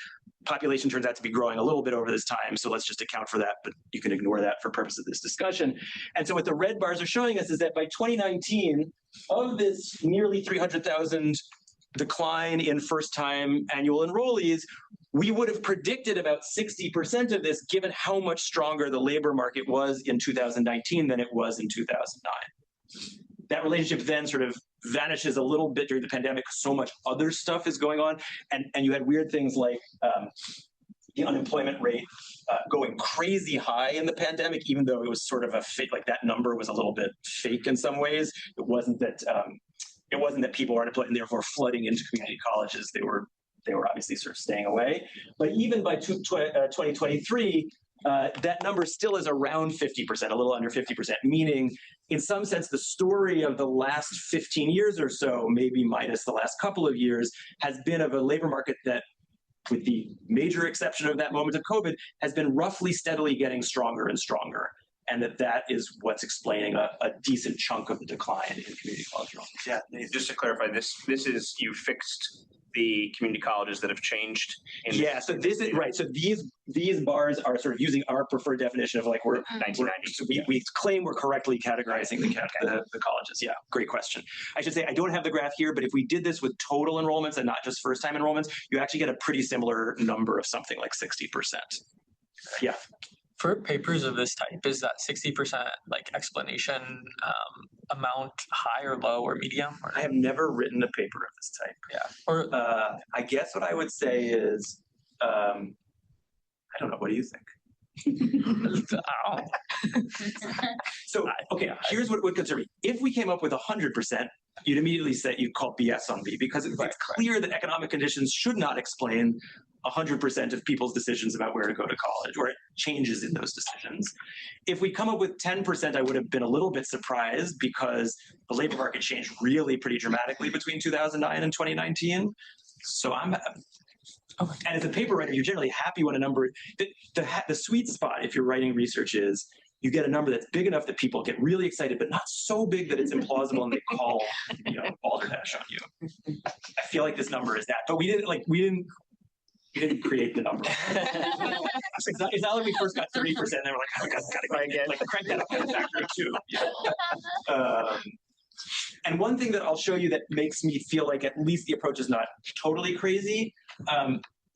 population turns out to be growing a little bit over this time, so let's just account for that, but you can ignore that for purposes of this discussion. And so what the red bars are showing us is that by 2019, of this nearly 300,000 decline in first-time annual enrollees, we would have predicted about 60% of this given how much stronger the labor market was in 2019 than it was in 2009. That relationship then sort of vanishes a little bit during the pandemic. So much other stuff is going on. And you had weird things like the unemployment rate going crazy high in the pandemic, even though it was sort of a fake, like that number was a little bit fake in some ways. It wasn't that people were unemployed and therefore flooding into community colleges. They were obviously sort of staying away. But even by 2023, that number still is around 50%, a little under 50%, meaning in some sense, the story of the last 15 years or so, maybe minus the last couple of years, has been of a labor market that, with the major exception of that moment of COVID, has been roughly steadily getting stronger and stronger. And that is what's explaining a decent chunk of the decline in community college enrollments. Yeah, just to clarify, this is you fixed the community colleges that have changed. So this is right. So these bars are sort of using our preferred definition of like we're 1990. So we claim we're correctly categorizing the colleges. Yeah, great question. I should say I don't have the graph here, but if we did this with total enrollments and not just first-time enrollments, you actually get a pretty similar number of something like 60%. Yeah. For papers of this type, is that 60% like explanation amount high or low or medium? Or? I have never written a paper of this type. Yeah. Or I guess what I would say is, I don't know. What do you think? So, okay, here's what would concern me. If we came up with 100%, you'd immediately say you'd call BS on me because it's clear that economic conditions should not explain 100% of people's decisions about where to go to college or changes in those decisions. If we come up with 10%, I would have been a little bit surprised because the labor market changed really pretty dramatically between 2009 and 2019. So and as a paper writer, you're generally happy when a number, the sweet spot if you're writing research is you get a number that's big enough that people get really excited, but not so big that it's implausible and they call, balderdash on you. I feel like this number is that, but we didn't create the number. It's not like we first got 30%, and they were like, oh, gotta crank that up by a factor of 2. Yeah. And one thing that I'll show you that makes me feel like at least the approach is not totally crazy.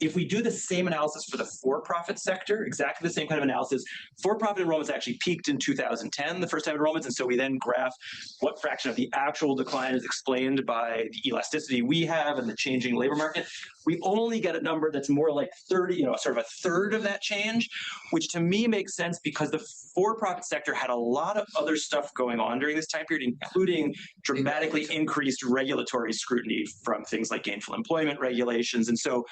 If we do the same analysis for the for-profit sector, exactly the same kind of analysis, for-profit enrollments actually peaked in 2010, the first-time enrollments, and so we then graph what fraction of the actual decline is explained by the elasticity we have and the changing labor market. We only get a number that's more like 30, sort of a third of that change, which to me makes sense because the for-profit sector had a lot of other stuff going on during this time period, including dramatically increased regulatory scrutiny from things like gainful employment regulations. And so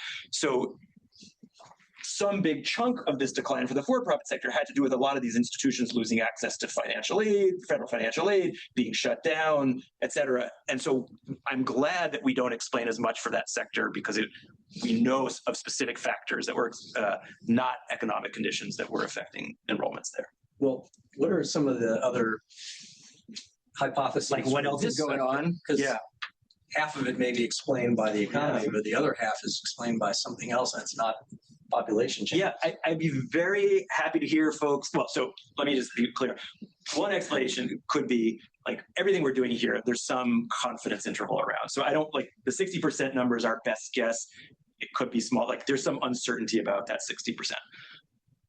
some big chunk of this decline for the for-profit sector had to do with a lot of these institutions losing access to financial aid, federal financial aid, being shut down, et cetera. And so I'm glad that we don't explain as much for that sector because we know of specific factors that were not economic conditions that were affecting enrollments there. Well, what are some of the other hypotheses? Like what else is going on? Because half of it may be explained by the economy, but the other half is explained by something else, and it's not population change. Yeah, I'd be very happy to hear folks. Well, so let me just be clear. One explanation could be like everything we're doing here, there's some confidence interval around. So I don't like the 60% number is our best guess. It could be small. Like there's some uncertainty about that 60%.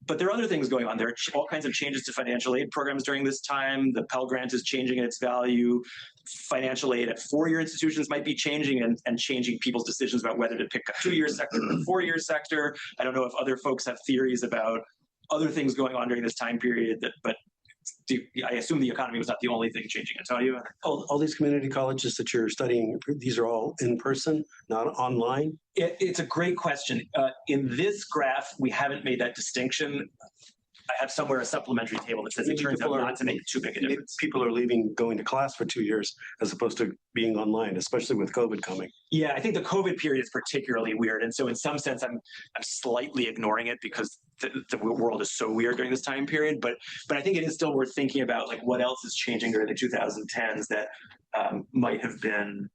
But there are other things going on. There are all kinds of changes to financial aid programs during this time. The Pell Grant is changing in its value. Financial aid at four-year institutions might be changing and changing people's decisions about whether to pick a two-year sector or a four-year sector. I don't know if other folks have theories about other things going on during this time period, but I assume the economy was not the only thing changing. Antonio? All these community colleges that you're studying, these are all in person, not online? It's a great question. In this graph, we haven't made that distinction. I have somewhere a supplementary table that says it turns out not to make too big a difference. People are leaving, going to class for 2 years as opposed to being online, especially with COVID coming. Yeah, I think the COVID period is particularly weird. And so in some sense, I'm slightly ignoring it because the world is so weird during this time period. But I think it is still worth thinking about like what else is changing during the 2010s that might have been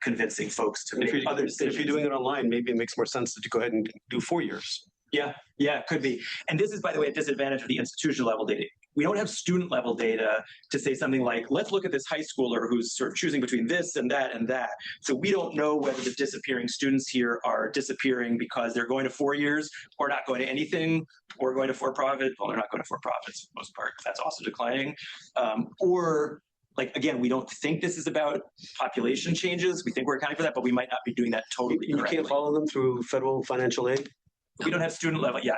convincing folks to make other decisions. If you're doing it online, maybe it makes more sense to go ahead and do 4 years. Yeah, it could be. And this is, by the way, a disadvantage of the institutional level data. We don't have student level data to say something like, let's look at this high schooler who's sort of choosing between this and that and that. So we don't know whether the disappearing students here are disappearing because they're going to 4 years or not going to anything or going to for-profit. Well, they're not going to for-profits for the most part. That's also declining. Or like, again, we don't think this is about population changes. We think we're accounting for that, but we might not be doing that totally correctly. You can't follow them through federal financial aid? We don't have student level. Yeah,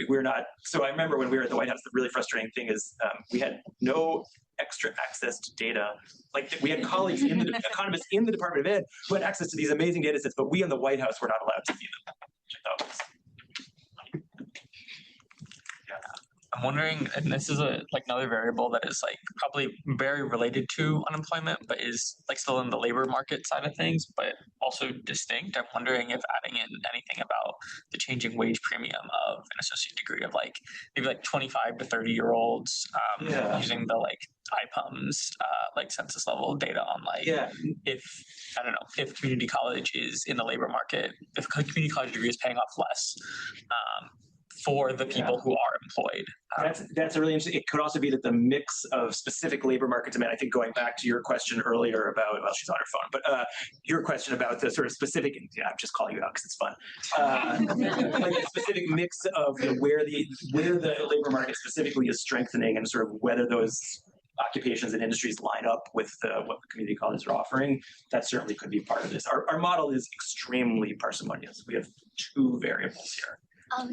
we're not. So I remember when we were at the White House, the really frustrating thing is we had no extra access to data. Like we had colleagues, economists in the Department of Ed who had access to these amazing data sets, but we in the White House were not allowed to see them. Which I thought was I'm wondering, and this is another variable that is like probably very related to unemployment, but is like still in the labor market side of things, but also distinct. I'm wondering if adding in anything about the changing wage premium of an associate degree of like maybe like 25 to 30-year-olds using the like IPUMS like census level data on like if community college is in the labor market, if community college degree is paying off less. For the people who are employed. That's a really interesting. It could also be that the mix of specific labor market demand, I think going back to your question earlier about, well, she's on her phone, but your question about the sort of specific, I'm just calling you out because it's fun. Like the specific mix of where the labor market specifically is strengthening and sort of whether those occupations and industries line up with what the community colleges are offering, that certainly could be part of this. Our model is extremely parsimonious. We have two variables here.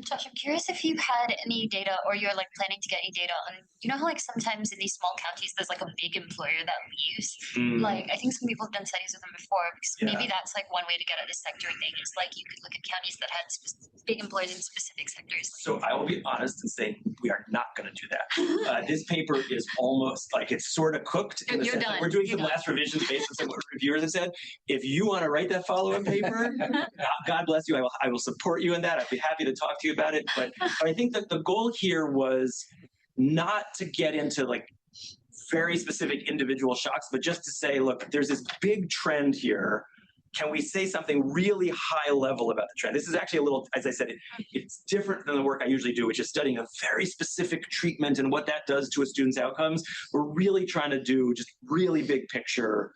Josh, I'm curious if you had any data or you're like planning to get any data on, you know how like sometimes in these small counties there's like a big employer that leaves? Like I think some people have done studies with them before because maybe that's like one way to get at this sector thing is like you could look at counties that had big employers in specific sectors. So I will be honest and say we are not going to do that. This paper is almost like it's sort of cooked. In the sense that we're doing some last revisions based on what reviewers have said. If you want to write that follow-up paper, God bless you. I will support you in that. I'd be happy to talk to you about it, but I think that the goal here was not to get into like very specific individual shocks, but just to say, look, there's this big trend here. Can we say something really high level about the trend? This is actually a little, as I said, it's different than the work I usually do, which is studying a very specific treatment and what that does to a student's outcomes. We're really trying to do just really big picture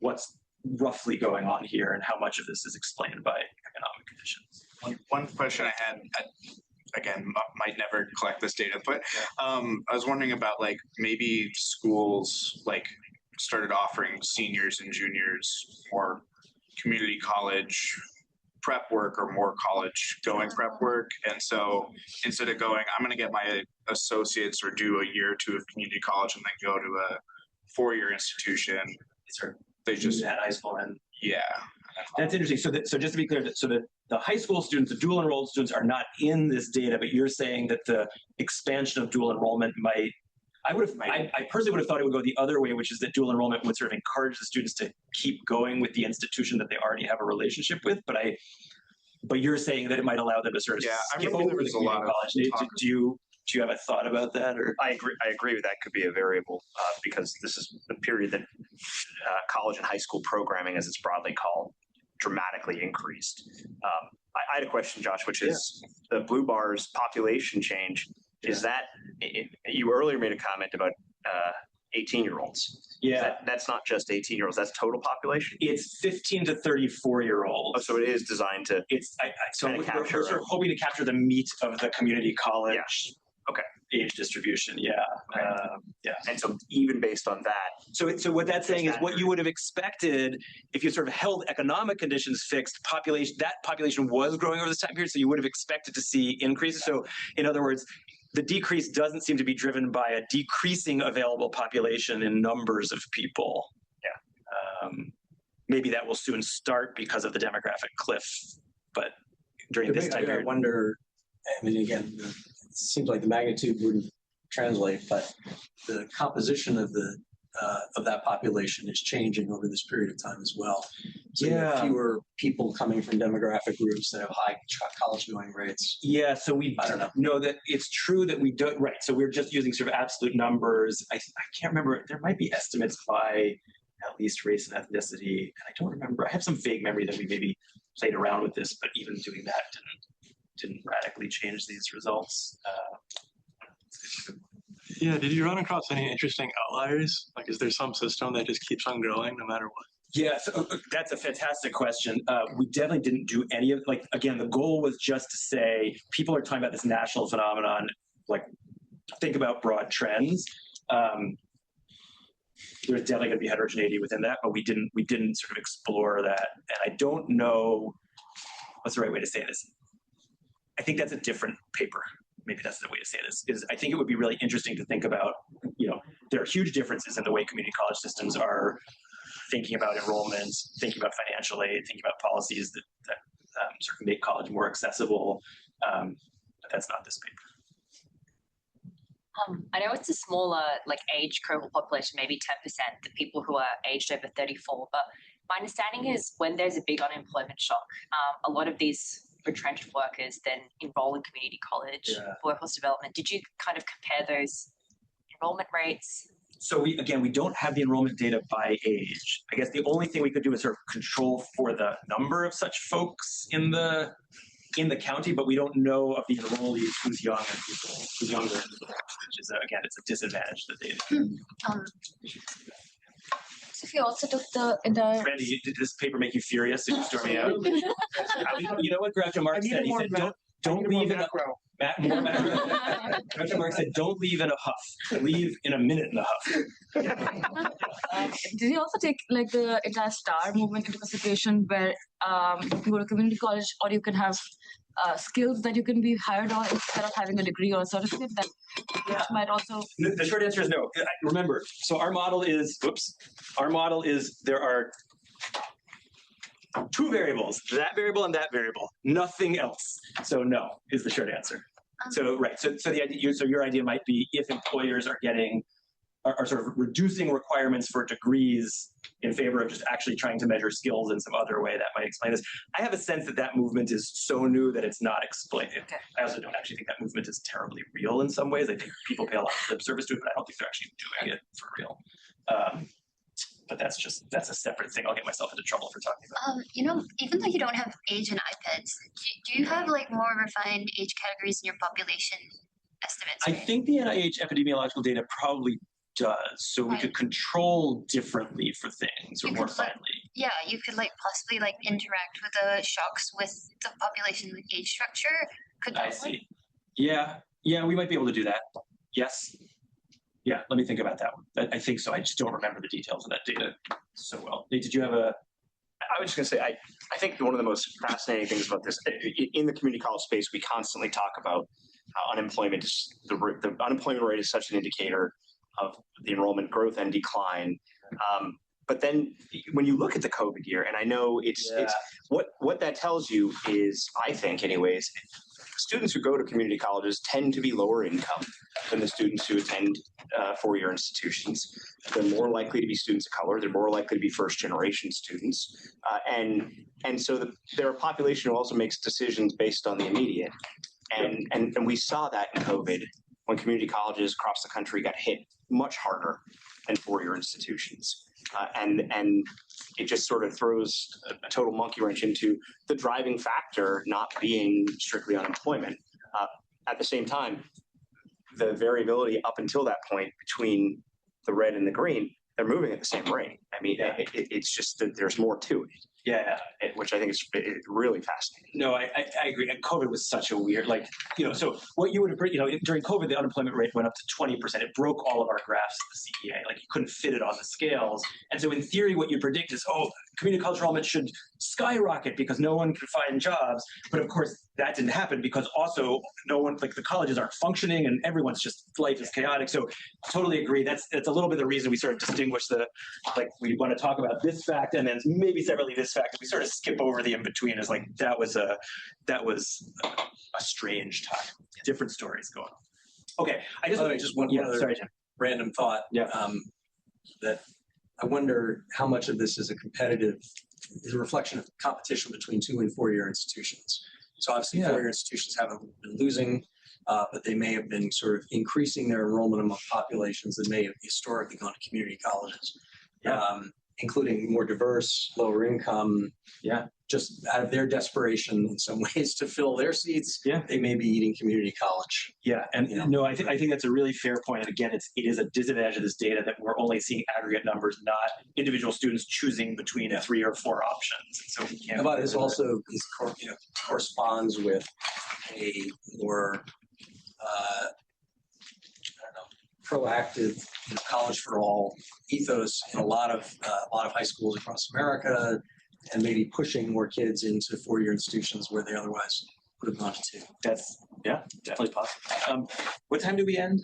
what's roughly going on here and how much of this is explained by economic conditions. One question I had, again, might never collect this data, but I was wondering about like maybe schools like started offering seniors and juniors more community college prep work or more college going prep work. And so instead of going, I'm going to get my associates or do a year or two of community college and then go to a 4-year institution, they just at high school and yeah. That's interesting. So just to be clear, so that the high school students, the dual enrolled students are not in this data, but you're saying that the expansion of dual enrollment might, I personally would have thought it would go the other way, which is that dual enrollment would sort of encourage the students to keep going with the institution that they already have a relationship with. But you're saying that it might allow them to sort of skip over the community college. Do you have a thought about that? Or I agree with that could be a variable because this is the period that college and high school programming, as it's broadly called, dramatically increased. I had a question, Josh, which is the blue bars population change. Is that you earlier made a comment about 18-year-olds? Yeah, that's not just 18-year-olds. That's total population. It's 15 to 34-year-olds. Oh, so it is designed to. It's so kind of capture. We're sort of hoping to capture the meat of the community college. Yeah. Okay. Age distribution, yeah. And so even based on that. So what that's saying is what you would have expected if you sort of held economic conditions fixed, that population was growing over this time period, so you would have expected to see increases. So in other words, the decrease doesn't seem to be driven by a decreasing available population in numbers of people. Yeah. Maybe that will soon start because of the demographic cliff, but during this time period. I wonder, I mean, again, it seems like the magnitude wouldn't translate, but the composition of that population is changing over this period of time as well. So you have fewer people coming from demographic groups that have high college going rates. Yeah, so I don't know that it's true that we don't, right. So we're just using sort of absolute numbers. I can't remember, there might be estimates by at least race and ethnicity. And I don't remember, I have some vague memory that we maybe played around with this, but even doing that didn't radically change these results. Yeah, did you run across any interesting outliers? Like, is there some system that just keeps on growing no matter what? Yeah, so that's a fantastic question. We definitely didn't do any of, like, again, the goal was just to say, people are talking about this national phenomenon, like, think about broad trends. There's definitely going to be heterogeneity within that, but we didn't sort of explore that. And I don't know, what's the right way to say this? I think that's a different paper. Maybe that's the way to say this, is I think it would be really interesting to think about, there are huge differences in the way community college systems are thinking about enrollment, thinking about financial aid, thinking about policies that sort of make college more accessible. But that's not this paper. I know it's a smaller age cohort population, maybe 10%, the people who are aged over 34, but my understanding is when there's a big unemployment shock, a lot of these retrenched workers then enroll in community college, workforce development. Did you kind of compare those enrollment rates? So we don't have the enrollment data by age. I guess the only thing we could do is sort of control for the number of such folks in the county, but we don't know of the enrollees who's young and who's younger, which is again, it's a disadvantage, the data. So if you also took the entire. Randy, did this paper make you furious? Did you storm me out? You know what Groucho Marx said? He said, don't leave in a Groucho Marx said, don't leave in a huff. Leave in a minute in a huff. Did you also take the entire STAR movement into consideration, where you can go to community college, or you can have skills that you can be hired on instead of having a degree or a certificate that might also. The short answer is no. Remember, so our model is there are two variables, that variable and that variable, nothing else. So no is the short answer. So right. So the idea, so your idea might be if employers are sort of reducing requirements for degrees in favor of just actually trying to measure skills in some other way, that might explain this. I have a sense that movement is so new that it's not explained. Okay. I also don't actually think that movement is terribly real in some ways. I think people pay a lot of lip service to it, but I don't think they're actually doing it for real. But that's a separate thing. I'll get myself into trouble for talking about. Even though you don't have age and iPads, do you have more refined age categories in your population estimates? I think the NIH epidemiological data probably does, so we could control differently for things, or more finely. Yeah, you could possibly interact with the shocks with the population age structure. Could that I see. Yeah, we might be able to do that. Yes. Yeah, let me think about that one. I think so. I just don't remember the details of that data so well. Did you have a? I was just going to say, I think one of the most fascinating things about this, in the community college space, we constantly talk about how unemployment is, the unemployment rate is such an indicator of the enrollment growth and decline. But then when you look at the COVID year, and I know it's what that tells you is, I think anyways, students who go to community colleges tend to be lower income than the students who attend four-year institutions. They're more likely to be students of color. They're more likely to be first-generation students. And so they're a population who also makes decisions based on the immediate. And we saw that in COVID. when community colleges across the country got hit much harder than four-year institutions. And it just sort of throws a total monkey wrench into the driving factor not being strictly unemployment. At the same time, the variability up until that point between the red and the green, they're moving at the same rate. I mean, it's just that there's more to it. Yeah, which I think is really fascinating. No, I agree. And COVID was such a weird, so what you would have, during COVID, the unemployment rate went up to 20%. It broke all of our graphs at the CEA. Like you couldn't fit it on the scales. And so in theory, what you predict is, community college enrollment should skyrocket because no one can find jobs. But of course, that didn't happen because also no one, the colleges aren't functioning and everyone's just, life is chaotic. So totally agree. That's a little bit the reason we sort of distinguish we want to talk about this fact and then maybe separately this fact. We sort of skip over the in-between as that was a strange time. Different stories going on. Okay. Just one other sorry, Jim. Random thought. Yeah. That I wonder how much of this is a reflection of competition between 2 and 4 year institutions. So obviously 4 year institutions haven't been losing, but they may have been sort of increasing their enrollment among populations that may have historically gone to community colleges, including more diverse, lower income. Yeah. Just out of their desperation in some ways to fill their seats, they may be eating community college. Yeah, and no, I think that's a really fair point. And again, it is a disadvantage of this data that we're only seeing aggregate numbers, not individual students choosing between 3 or 4 options. And so we can't. But this also corresponds with a more proactive college for all ethos in a lot of high schools across America, and maybe pushing more kids into 4 year institutions where they otherwise would have gone to 2. That's definitely possible. What time do we end?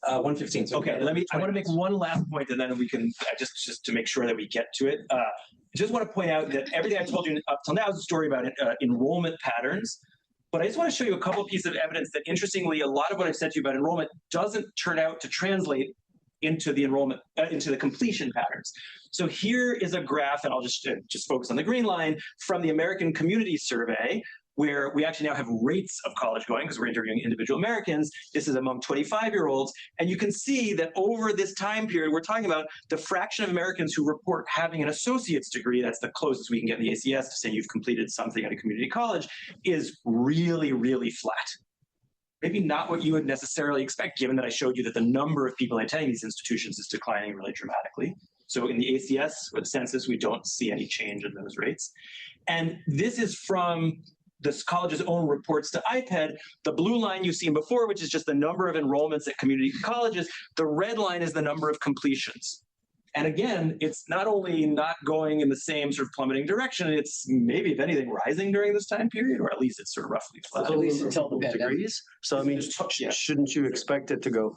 1:15. Okay, I want to make one last point, and then we can just to make sure that we get to it. I just want to point out that everything I told you up till now is a story about enrollment patterns. But I just want to show you a couple of pieces of evidence that, interestingly, a lot of what I've said to you about enrollment doesn't turn out to translate into the enrollment, into the completion patterns. So here is a graph, and I'll just focus on the green line, from the American Community Survey, where we actually now have rates of college going because we're interviewing individual Americans. This is among 25-year-olds. And you can see that over this time period, we're talking about the fraction of Americans who report having an associate's degree, that's the closest we can get in the ACS to say you've completed something at a community college, is really, really flat. Maybe not what you would necessarily expect, given that I showed you that the number of people attending these institutions is declining really dramatically. So in the ACS or the census, we don't see any change in those rates. And this is from this college's own reports to IPED. The blue line you've seen before, which is just the number of enrollments at community colleges. The red line is the number of completions. And again, it's not only not going in the same sort of plummeting direction, it's maybe, if anything, rising during this time period, or at least it's sort of roughly flat. At least until the degrees. So I mean, shouldn't you expect it to go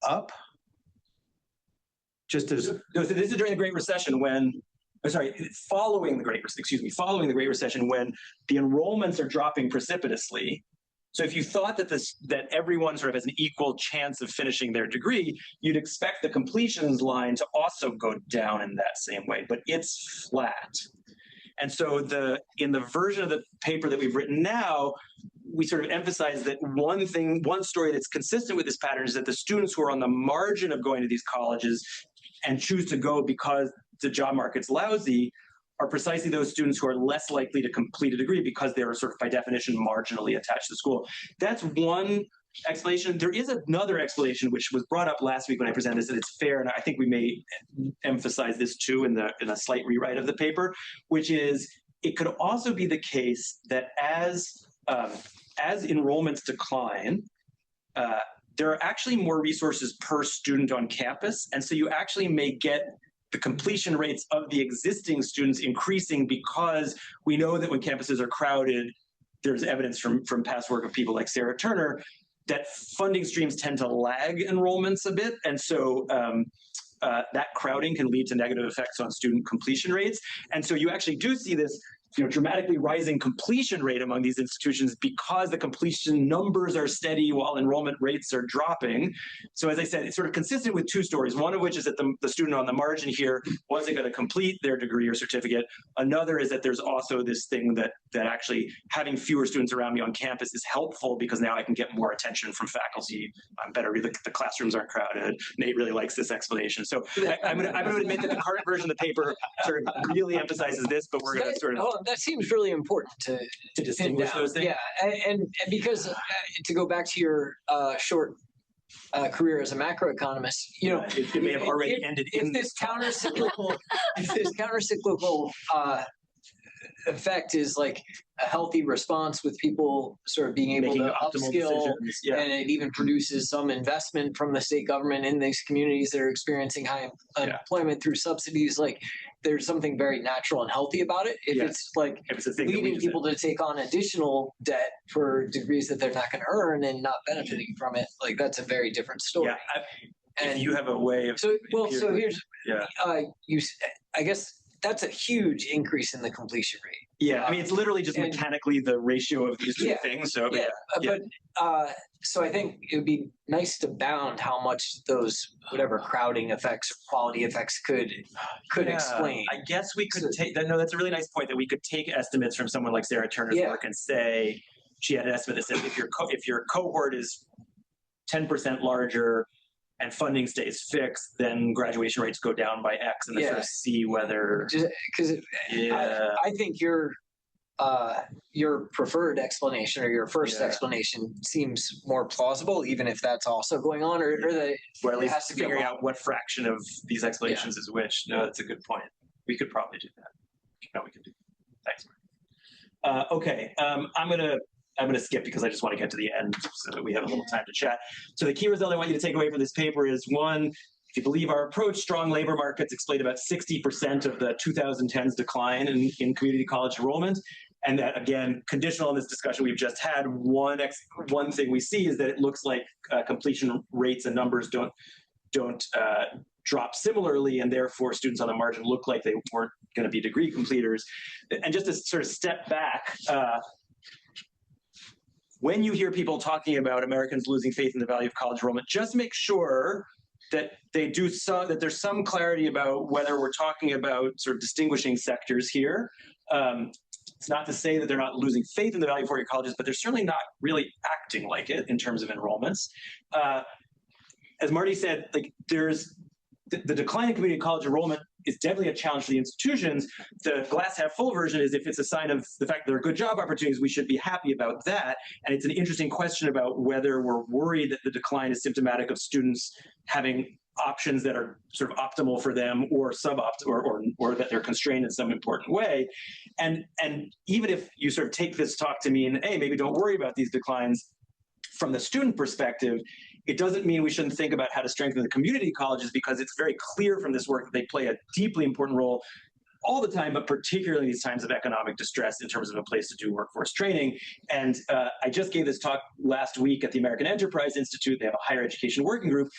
up? Just as no, so this is during the Great Recession when, following the Great Recession when the enrollments are dropping precipitously. So if you thought that everyone sort of has an equal chance of finishing their degree, you'd expect the completions line to also go down in that same way, but it's flat. And so in the version of the paper that we've written now, we sort of emphasize that one story that's consistent with this pattern is that the students who are on the margin of going to these colleges and choose to go because the job market's lousy are precisely those students who are less likely to complete a degree because they are sort of by definition marginally attached to school. That's one explanation. There is another explanation which was brought up last week when I presented this, and it's fair, and I think we may emphasize this too in a slight rewrite of the paper, which is it could also be the case that as enrollments decline, there are actually more resources per student on campus, and so you actually may get the completion rates of the existing students increasing because we know that when campuses are crowded, there's evidence from past work of people like Sarah Turner that funding streams tend to lag enrollments a bit. And so that crowding can lead to negative effects on student completion rates. And so you actually do see this dramatically rising completion rate among these institutions because the completion numbers are steady while enrollment rates are dropping. So as I said, it's sort of consistent with two stories, one of which is that the student on the margin here wasn't going to complete their degree or certificate. Another is that there's also this thing that actually having fewer students around me on campus is helpful because now I can get more attention from faculty. I'm better, the classrooms aren't crowded. Nate really likes this explanation. So I'm going to admit that the current version of the paper sort of really emphasizes this, but we're going to sort of... that seems really important to distinguish those things. Yeah, and because to go back to your short career as a macroeconomist, it may have already ended. If this countercyclical effect is like a healthy response with people sort of being able to upskill, and it even produces some investment from the state government in these communities that are experiencing high unemployment through subsidies, like there's something very natural and healthy about it. If it's like leading people to take on additional debt for degrees that they're not going to earn and not benefiting from it, like that's a very different story. And you have a way of... So here's, I guess that's a huge increase in the completion rate. Yeah, I mean, it's literally just mechanically the ratio of these two things. So but so I think it would be nice to bound how much those whatever crowding effects or quality effects could explain. I guess we could take that. No, that's a really nice point that we could take estimates from someone like Sarah Turner's work and say she had an estimate that said if your cohort is 10% larger and funding stays fixed, then graduation rates go down by X, and then sort of see whether... Because I think your preferred explanation or your first explanation seems more plausible, even if that's also going on, or at least has to figuring out what fraction of these explanations is which. No, that's a good point. We could probably do that. No, we could do that. Thanks. Okay, I'm going to skip because I just want to get to the end so that we have a little time to chat. So the key result I want you to take away from this paper is, one, if you believe our approach, strong labor markets explain about 60% of the 2010s decline in community college enrollment. And that, again, conditional on this discussion we've just had, one thing we see is that it looks like completion rates and numbers don't drop similarly, and therefore students on the margin look like they weren't going to be degree completers. And just to sort of step back, when you hear people talking about Americans losing faith in the value of college enrollment, just make sure that that there's some clarity about whether we're talking about sort of distinguishing sectors here. It's not to say that they're not losing faith in the value of four-year colleges, but they're certainly not really acting like it in terms of enrollments. As Marty said, like there's the decline in community college enrollment is definitely a challenge for the institutions. The glass half full version is if it's a sign of the fact that there are good job opportunities, we should be happy about that. And it's an interesting question about whether we're worried that the decline is symptomatic of students having options that are sort of optimal for them or or that they're constrained in some important way. And even if you sort of take this talk to mean, hey, maybe don't worry about these declines from the student perspective, it doesn't mean we shouldn't think about how to strengthen the community colleges, because it's very clear from this work that they play a deeply important role all the time, but particularly in these times of economic distress in terms of a place to do workforce training. And I just gave this talk last week at the American Enterprise Institute. They have a higher education working group.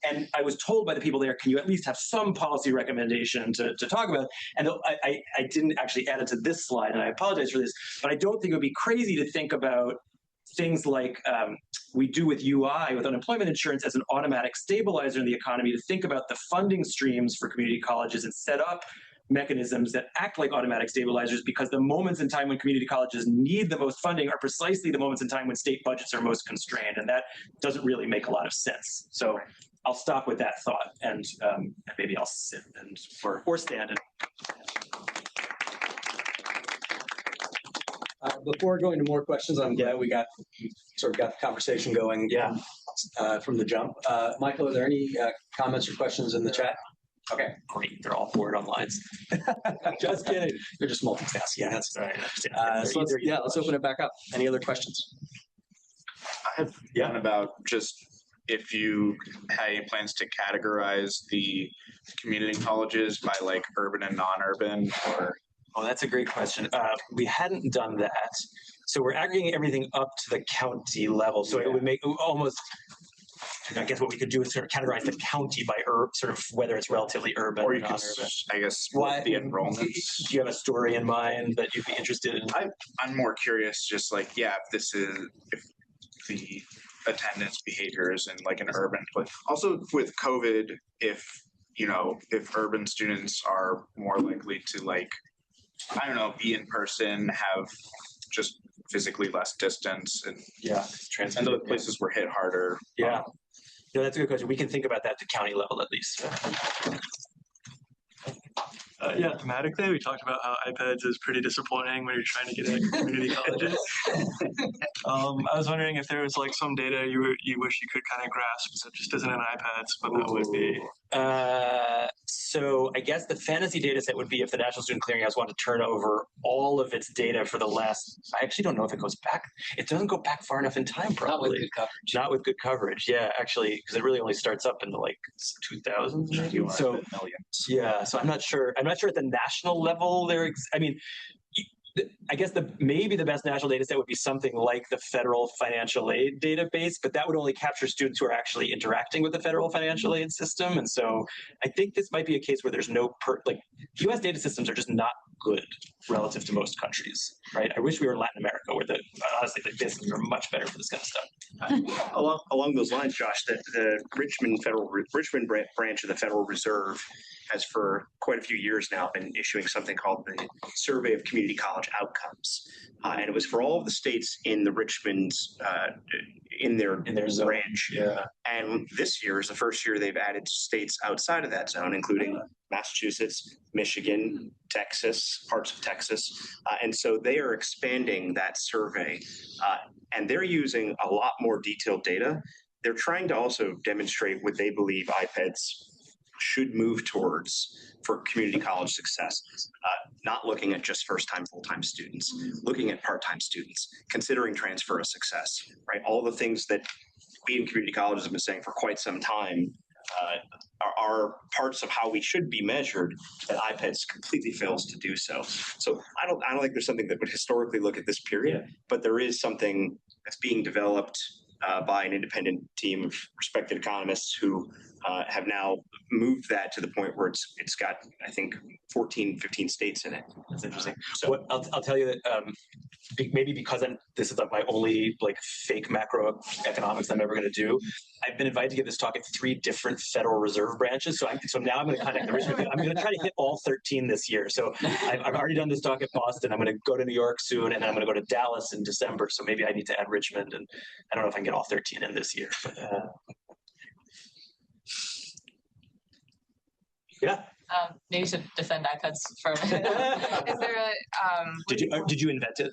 And I was told by the people there, can you at least have some policy recommendation to talk about? And I didn't actually add it to this slide, and I apologize for this, but I don't think it would be crazy to think about things like we do with UI, with unemployment insurance, as an automatic stabilizer in the economy, to think about the funding streams for community colleges and set up mechanisms that act like automatic stabilizers, because the moments in time when community colleges need the most funding are precisely the moments in time when state budgets are most constrained, and that doesn't really make a lot of sense. So I'll stop with that thought, and maybe I'll sit or stand. Before going to more questions, we sort of got the conversation going from the jump. Michael, are there any comments or questions in the chat? Okay, great. They're all forward on lines. Just kidding. They're just multitasking. Yeah, that's right. Let's open it back up. Any other questions? I have one about just if you had any plans to categorize the community colleges by like urban and non-urban, or... Oh, that's a great question. We hadn't done that. So we're aggregating everything up to the county level. So it would make almost, I guess what we could do is sort of categorize the county by sort of whether it's relatively urban or non-urban. I guess, the enrollments. Do you have a story in mind that you'd be interested in? I'm more curious, just like, if the attendance behaviors in like an urban place. Also with COVID, if urban students are more likely to like, I don't know, be in person, have just physically less distance, and and those places were hit harder. Yeah. No, that's a good question. We can think about that at the county level at least. Thematically, we talked about how iPads is pretty disappointing when you're trying to get into community colleges. I was wondering if there was like some data you wish you could kind of grasp that just isn't in iPads, but that would be. So I guess the fantasy data set would be if the National Student Clearinghouse wanted to turn over all of its data for the last, I actually don't know if it goes back. It doesn't go back far enough in time, probably. Not with good coverage. Not with good coverage, yeah, actually, because it really only starts up in the like 2000s. Maybe. So, yeah, so I'm not sure at the national level I guess maybe the best national data set would be something like the federal financial aid database, but that would only capture students who are actually interacting with the federal financial aid system. And so I think this might be a case where there's no US data systems are just not good relative to most countries, right? I wish we were in Latin America where honestly the data systems are much better for this kind of stuff. Along those lines, Josh, the Richmond branch of the Federal Reserve has for quite a few years now been issuing something called the Survey of Community College Outcomes. And it was for all of the states in the Richmond, in their zone. branch. Yeah. And this year is the first year they've added states outside of that zone, including Massachusetts, Michigan, Texas, parts of Texas. And so they are expanding that survey. And they're using a lot more detailed data. They're trying to also demonstrate what they believe iPads should move towards for community college success, not looking at just first-time, full-time students, looking at part-time students, considering transfer a success, right? All the things that we in community colleges have been saying for quite some time are parts of how we should be measured, that iPads completely fails to do so. So I don't think there's something that would historically look at this period, but there is something that's being developed by an independent team of respected economists who have now moved that to the point where it's got, I think, 14, 15 states in it. That's interesting. So I'll tell you that maybe because this is my only like fake macroeconomics I'm ever going to do, I've been invited to give this talk at 3 different Federal Reserve branches. So now I'm going to contact the Richmond. I'm going to try to hit all 13 this year. So I've already done this talk at Boston. I'm going to go to New York soon, and then I'm going to go to Dallas in December. So maybe I need to add Richmond, and I don't know if I can get all 13 in this year. But, yeah. Maybe you should defend iPads for a minute. Is there a Did you invent it?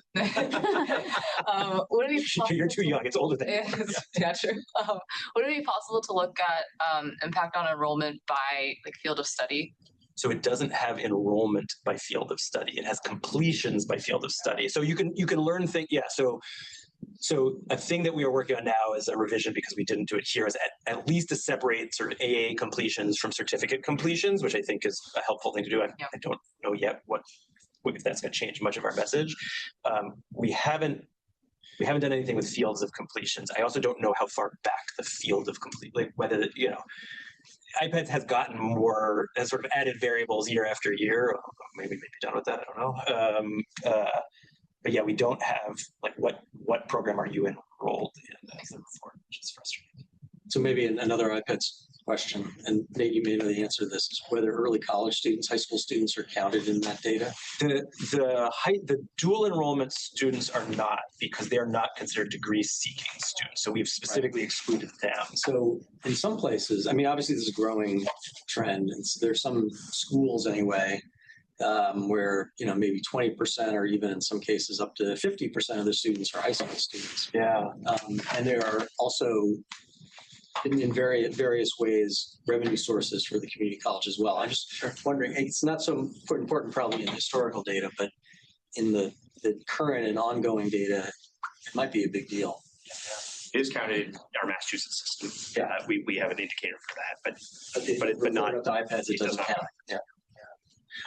Would it be possible You're too young. It's older than you. Yeah, true. Would it be possible to look at impact on enrollment by like field of study? So it doesn't have enrollment by field of study. It has completions by field of study. So you can learn things. Yeah. So a thing that we are working on now is a revision, because we didn't do it here, is at least to separate sort of AA completions from certificate completions, which I think is a helpful thing to do. I don't know yet if that's going to change much of our message. We haven't done anything with fields of completions. I also don't know how far back the field of whether iPads has gotten more, has sort of added variables year after year. Maybe done with that. I don't know. But yeah, we don't have like what program are you enrolled in, which is frustrating. So maybe another iPads question, and Nate, you may know the answer to this, is whether early college students, high school students are counted in that data? The dual enrollment students are not, because they are not considered degree-seeking students. So we've specifically excluded them. So in some places, I mean, obviously this is a growing trend, and there's some schools anyway, where maybe 20% or even in some cases up to 50% of the students are high school students. Yeah, and there are also in various ways revenue sources for the community college as well. I'm just wondering, it's not so important probably in historical data, but in the current and ongoing data, it might be a big deal. It is counted in our Massachusetts system. Yeah, we have an indicator for that, but not with the iPads. It doesn't count. Yeah.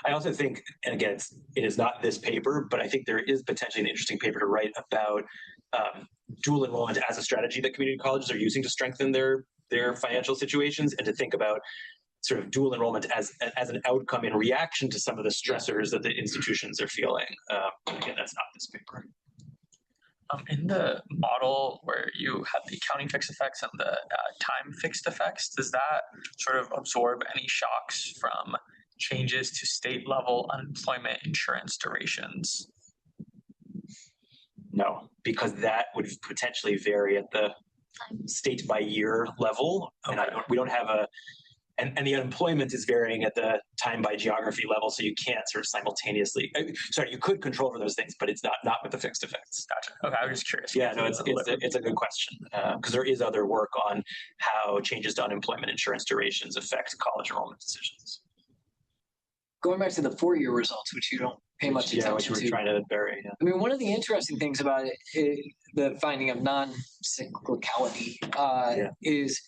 I also think, and again, it is not this paper, but I think there is potentially an interesting paper to write about dual enrollment as a strategy that community colleges are using to strengthen their their financial situations and to think about sort of dual enrollment as an outcome in reaction to some of the stressors that the institutions are feeling. Again, that's not this paper. In the model where you have the accounting fixed effects and the time fixed effects, does that sort of absorb any shocks from changes to state level unemployment insurance durations? No, because that would potentially vary at the state by year level. And we don't have and the unemployment is varying at the time by geography level, so you can't sort of simultaneously. Sorry, you could control for those things, but it's not with the fixed effects. Gotcha. Okay, I was just curious. Yeah, no, it's a good question because there is other work on how changes to unemployment insurance durations affect college enrollment decisions. Going back to the 4-year results, which you don't pay much attention which to. we're trying to bury. Yeah. I mean, one of the interesting things about it, the finding of non-cyclicality, is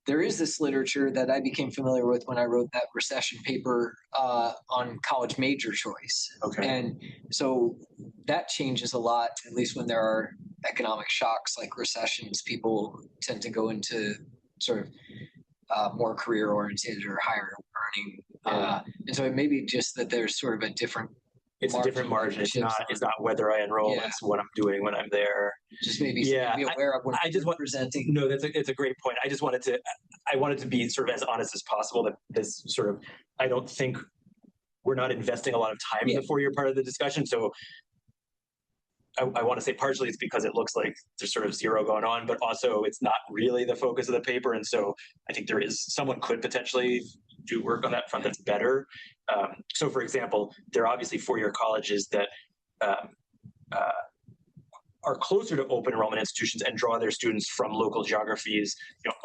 there is this literature that I became familiar with when I wrote that recession paper on college major choice. Okay. And so that changes a lot, at least when there are economic shocks like recessions. People tend to go into sort of more career-oriented or higher earning. And so it may be just that there's sort of a different It's a different margin. It's not whether I enroll. Yeah. It's what I'm doing when I'm there. Just maybe be aware of what I just want presenting. No, it's a great point. I wanted to be sort of as honest as possible. That this sort of, I don't think we're not investing a lot of time in the 4-year part of the discussion. So I want to say partially it's because it looks like there's sort of zero going on, but also it's not really the focus of the paper. And so I think someone could potentially do work on that front that's better. So for example, there are obviously 4-year colleges that are closer to open enrollment institutions and draw their students from local geographies,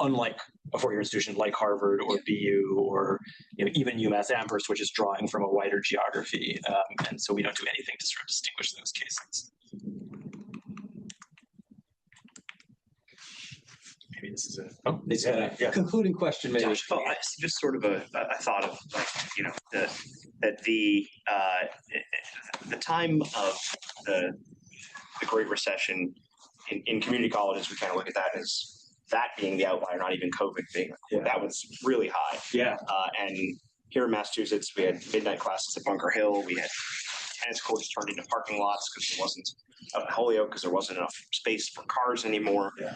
unlike a 4-year institution like Harvard or BU or even UMass Amherst, which is drawing from a wider geography. And so we don't do anything to sort of distinguish those cases. Maybe this is concluding question, maybe. Just sort of a thought of that the time of the Great Recession in community colleges, we kind of look at that as that being the outlier, not even COVID being that was really high. Yeah. And here in Massachusetts, we had midnight classes at Bunker Hill. We had tennis courts turned into parking lots because there wasn't at Holyoke because there wasn't enough space for cars anymore. Yeah.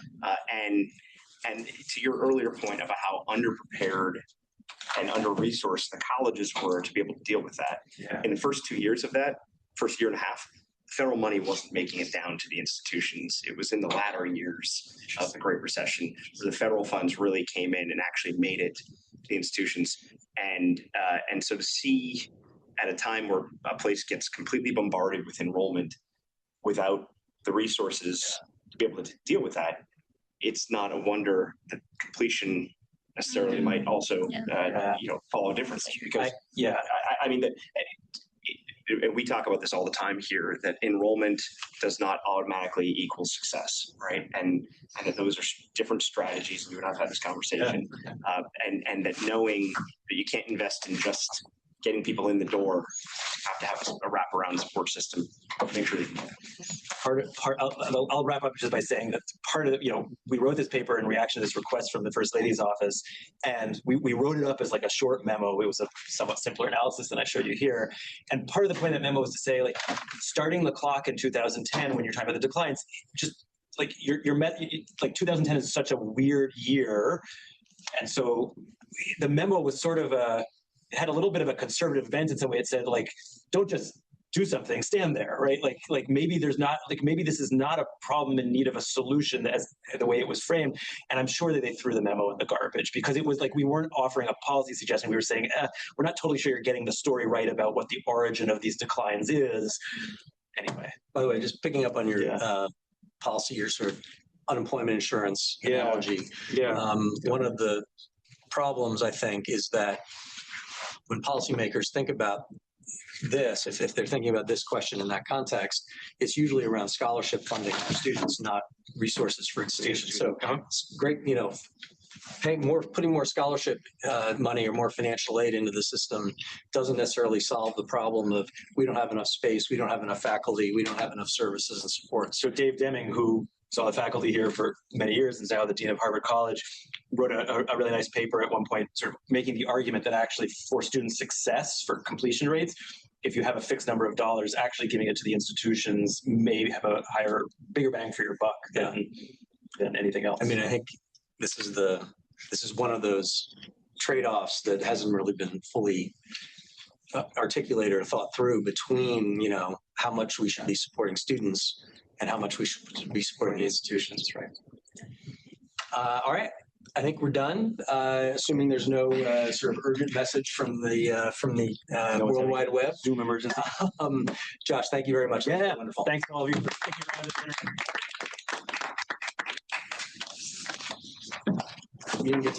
And to your earlier point about how underprepared and under-resourced the colleges were to be able to deal with that. Yeah. In the first 2 years of that, first year and a half, federal money wasn't making it down to the institutions. It was in the latter years of the Great Recession where the federal funds really came in and actually made it to the institutions. And so to see at a time where a place gets completely bombarded with enrollment without the resources to be able to deal with that, it's not a wonder that completion necessarily might also follow differently. Because I mean that. We talk about this all the time here, that enrollment does not automatically equal success, right? And that those are different strategies. We would have had this conversation, and that knowing that you can't invest in just getting people in the door, you have to have a wraparound support system. Make sure I'll wrap up just by saying that part of we wrote this paper in reaction to this request from the First Lady's office, and we wrote it up as like a short memo. It was a somewhat simpler analysis than I showed you here. And part of the point of that memo was to say, like, starting the clock in 2010 when you're talking about the declines, just like like 2010 is such a weird year, and so the memo was sort of had a little bit of a conservative bent in some way. It said, like, don't just do something, stand there, right? Like maybe maybe this is not a problem in need of a solution as the way it was framed. And I'm sure that they threw the memo in the garbage because it was like we weren't offering a policy suggestion. We were saying, we're not totally sure you're getting the story right about what the origin of these declines is. Anyway. By the way, just picking up on your policy, your sort of unemployment insurance analogy. One of the problems, I think, is that when policymakers think about this, if they're thinking about this question in that context, it's usually around scholarship funding for students, not resources for institutions. So it's great, putting more scholarship money or more financial aid into the system doesn't necessarily solve the problem of we don't have enough space, we don't have enough faculty, we don't have enough services and support. So Dave Deming, who on the faculty here for many years and is now the dean of Harvard College, wrote a really nice paper at one point, sort of making the argument that actually for student success, for completion rates, if you have a fixed number of dollars, actually giving it to the institutions may have a bigger bang for your buck than anything else. I mean, I think this is one of those trade-offs that hasn't really been fully articulated or thought through between, how much we should be supporting students and how much we should be supporting the institutions, right? All right. I think we're done. Assuming there's no sort of urgent message from the World Wide Web. Zoom emergency. Josh, thank you very much. Yeah, wonderful. Thanks to all of you for sticking around this interview. You didn't get to